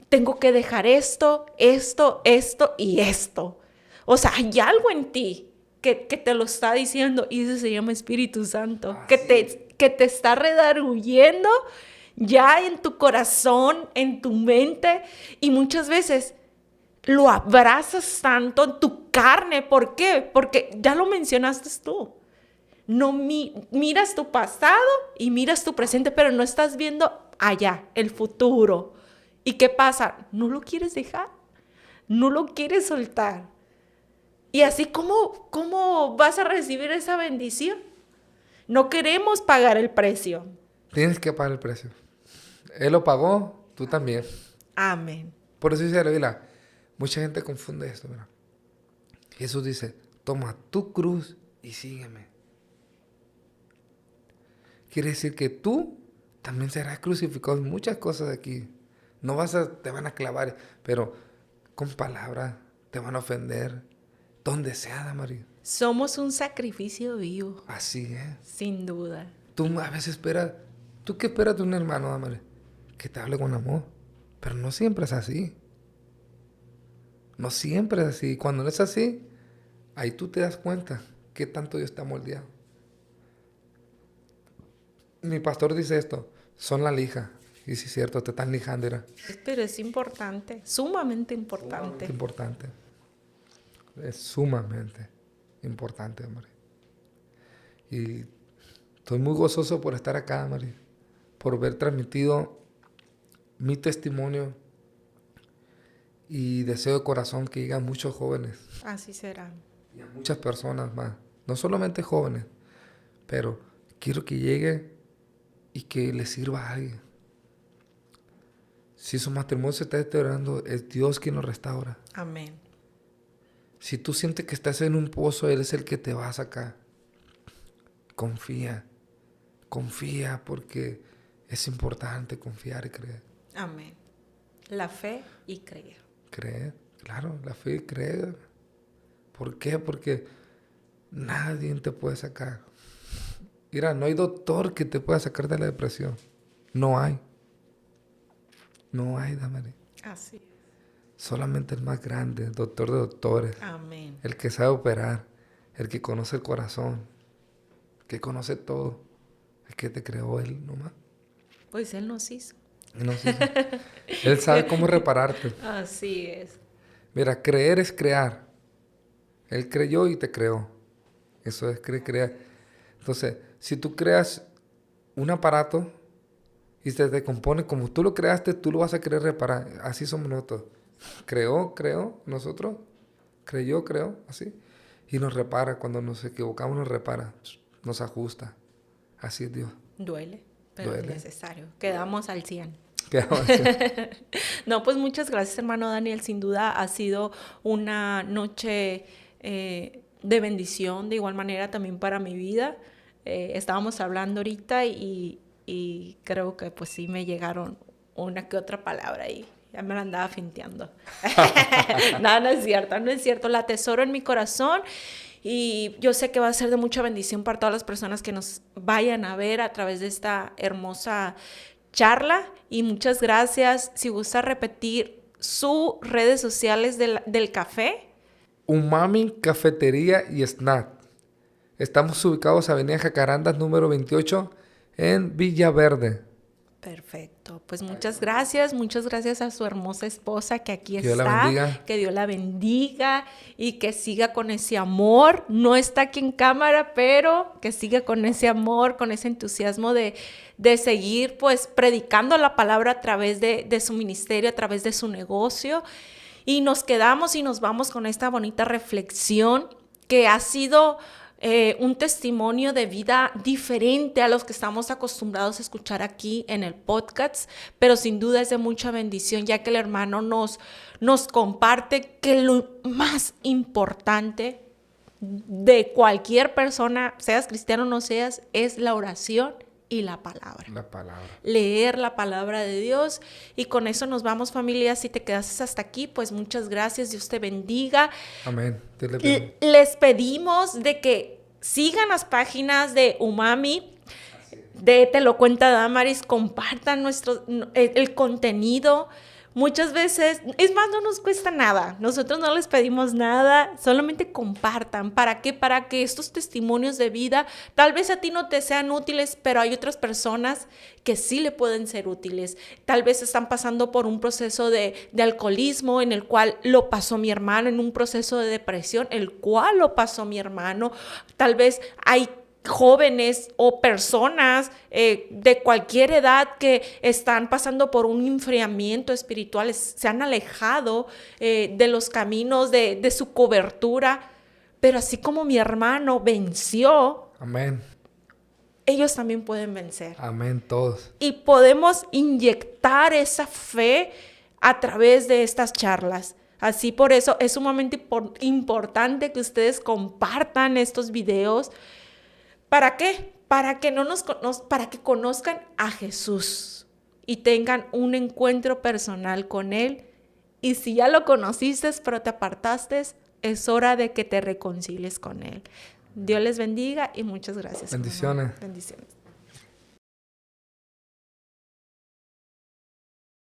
S3: tengo que dejar esto y esto. O sea, hay algo en ti que te lo está diciendo y eso se llama Espíritu Santo, que te está redarguyendo ya en tu corazón, en tu mente, y muchas veces lo abrazas tanto en tu carne. ¿Por qué? Porque ya lo mencionaste tú. No miras tu pasado y miras tu presente, pero no estás viendo allá, el futuro. ¿Y qué pasa? No lo quieres dejar, no lo quieres soltar. Y así, ¿cómo vas a recibir esa bendición? No queremos pagar el precio.
S1: Tienes que pagar el precio. Él lo pagó, tú también.
S3: Amén.
S1: Por eso dice la Biblia, mucha gente confunde esto, ¿verdad? Jesús dice, toma tu cruz y sígueme. Quiere decir que tú también serás crucificado en muchas cosas aquí. No te van a clavar, pero con palabras te van a ofender. Donde sea, Damaris.
S3: Somos un sacrificio vivo.
S1: Así es.
S3: Sin duda.
S1: Tú a veces esperas, ¿tú qué esperas de un hermano, Damaris? Que te hable con amor. Pero no siempre es así. No siempre es así. Cuando no es así, ahí tú te das cuenta qué tanto Dios está moldeado. Mi pastor dice esto, son la lija. Y sí es cierto, te están lijando, era.
S3: Pero es importante, sumamente importante.
S1: Sumamente importante. Es sumamente importante, María. Y estoy muy gozoso por estar acá, María. Por haber transmitido mi testimonio. Y deseo de corazón que lleguen muchos jóvenes.
S3: Así será.
S1: Y a muchas personas más. No solamente jóvenes, pero quiero que llegue y que le sirva a alguien. Si su matrimonio se está deteriorando, es Dios quien lo restaura.
S3: Amén.
S1: Si tú sientes que estás en un pozo, Él es el que te va a sacar. Confía. Confía porque es importante confiar y creer.
S3: Amén. La fe y creer.
S1: Creer, claro, la fe y creer. ¿Por qué? Porque nadie te puede sacar. Mira, no hay doctor que te pueda sacar de la depresión. No hay. No hay, Damaris.
S3: Así es.
S1: Solamente el más grande, el doctor de doctores.
S3: Amén.
S1: El que sabe operar, el que conoce el corazón, el que conoce todo, el que te creó Él nomás.
S3: Pues Él nos hizo.
S1: No sé. Él sabe cómo repararte.
S3: Así es.
S1: Mira, creer es crear. Él creyó y te creó. Eso es crear. Entonces, si tú creas un aparato y se decompone como tú lo creaste, tú lo vas a querer reparar. Así somos nosotros. Creó, nosotros. Creyó, así. Y nos repara. Cuando nos equivocamos, nos repara. Nos ajusta. Así es Dios.
S3: Duele, pero
S1: Duele.
S3: es necesario. Quedamos al 100.
S1: Quedamos así.
S3: No, pues muchas gracias, hermano Daniel. Sin duda ha sido una noche de bendición, de igual manera también para mi vida. Estábamos hablando ahorita y creo que pues sí me llegaron una que otra palabra ahí. Ya me la andaba finteando. No es cierto, no es cierto. La atesoro en mi corazón y yo sé que va a ser de mucha bendición para todas las personas que nos vayan a ver a través de esta hermosa charla. Y muchas gracias. Si gusta repetir sus redes sociales del café.
S1: Umami, cafetería y snack. Estamos ubicados en Avenida Jacarandas, número 28, en Villaverde.
S3: Perfecto. Pues muchas gracias a su hermosa esposa que aquí
S1: Que Dios la
S3: está.
S1: bendiga.
S3: Que Dios la bendiga y que siga con ese amor. No está aquí en cámara, pero que siga con ese amor, con ese entusiasmo de seguir pues predicando la palabra a través de su ministerio, a través de su negocio. Y nos quedamos y nos vamos con esta bonita reflexión que ha sido un testimonio de vida diferente a los que estamos acostumbrados a escuchar aquí en el podcast, pero sin duda es de mucha bendición, ya que el hermano nos comparte que lo más importante de cualquier persona, seas cristiano o no seas, es la oración y la palabra.
S1: La palabra.
S3: Leer la palabra de Dios. Y con eso nos vamos, familia. Si te quedaste hasta aquí, pues muchas gracias. Dios te bendiga.
S1: Amén. Dios le bendiga.
S3: Les pedimos de que sigan las páginas de Umami, de Te lo cuenta Damaris, compartan el contenido. Muchas veces, es más, no nos cuesta nada. Nosotros no les pedimos nada, solamente compartan. ¿Para qué? Para que estos testimonios de vida, tal vez a ti no te sean útiles, pero hay otras personas que sí le pueden ser útiles. Tal vez están pasando por un proceso de alcoholismo, en el cual lo pasó mi hermano, en un proceso de depresión, el cual lo pasó mi hermano. Tal vez hay jóvenes o personas de cualquier edad que están pasando por un enfriamiento espiritual, se han alejado de los caminos de su cobertura, pero así como mi hermano venció,
S1: Amén.
S3: ellos también pueden vencer.
S1: Amén, todos.
S3: Y podemos inyectar esa fe a través de estas charlas. Así por eso es sumamente importante que ustedes compartan estos videos. ¿Para qué? Para que para que conozcan a Jesús y tengan un encuentro personal con Él. Y si ya lo conociste, pero te apartaste, es hora de que te reconcilies con Él. Dios les bendiga y muchas gracias.
S1: Bendiciones.
S3: Bendiciones.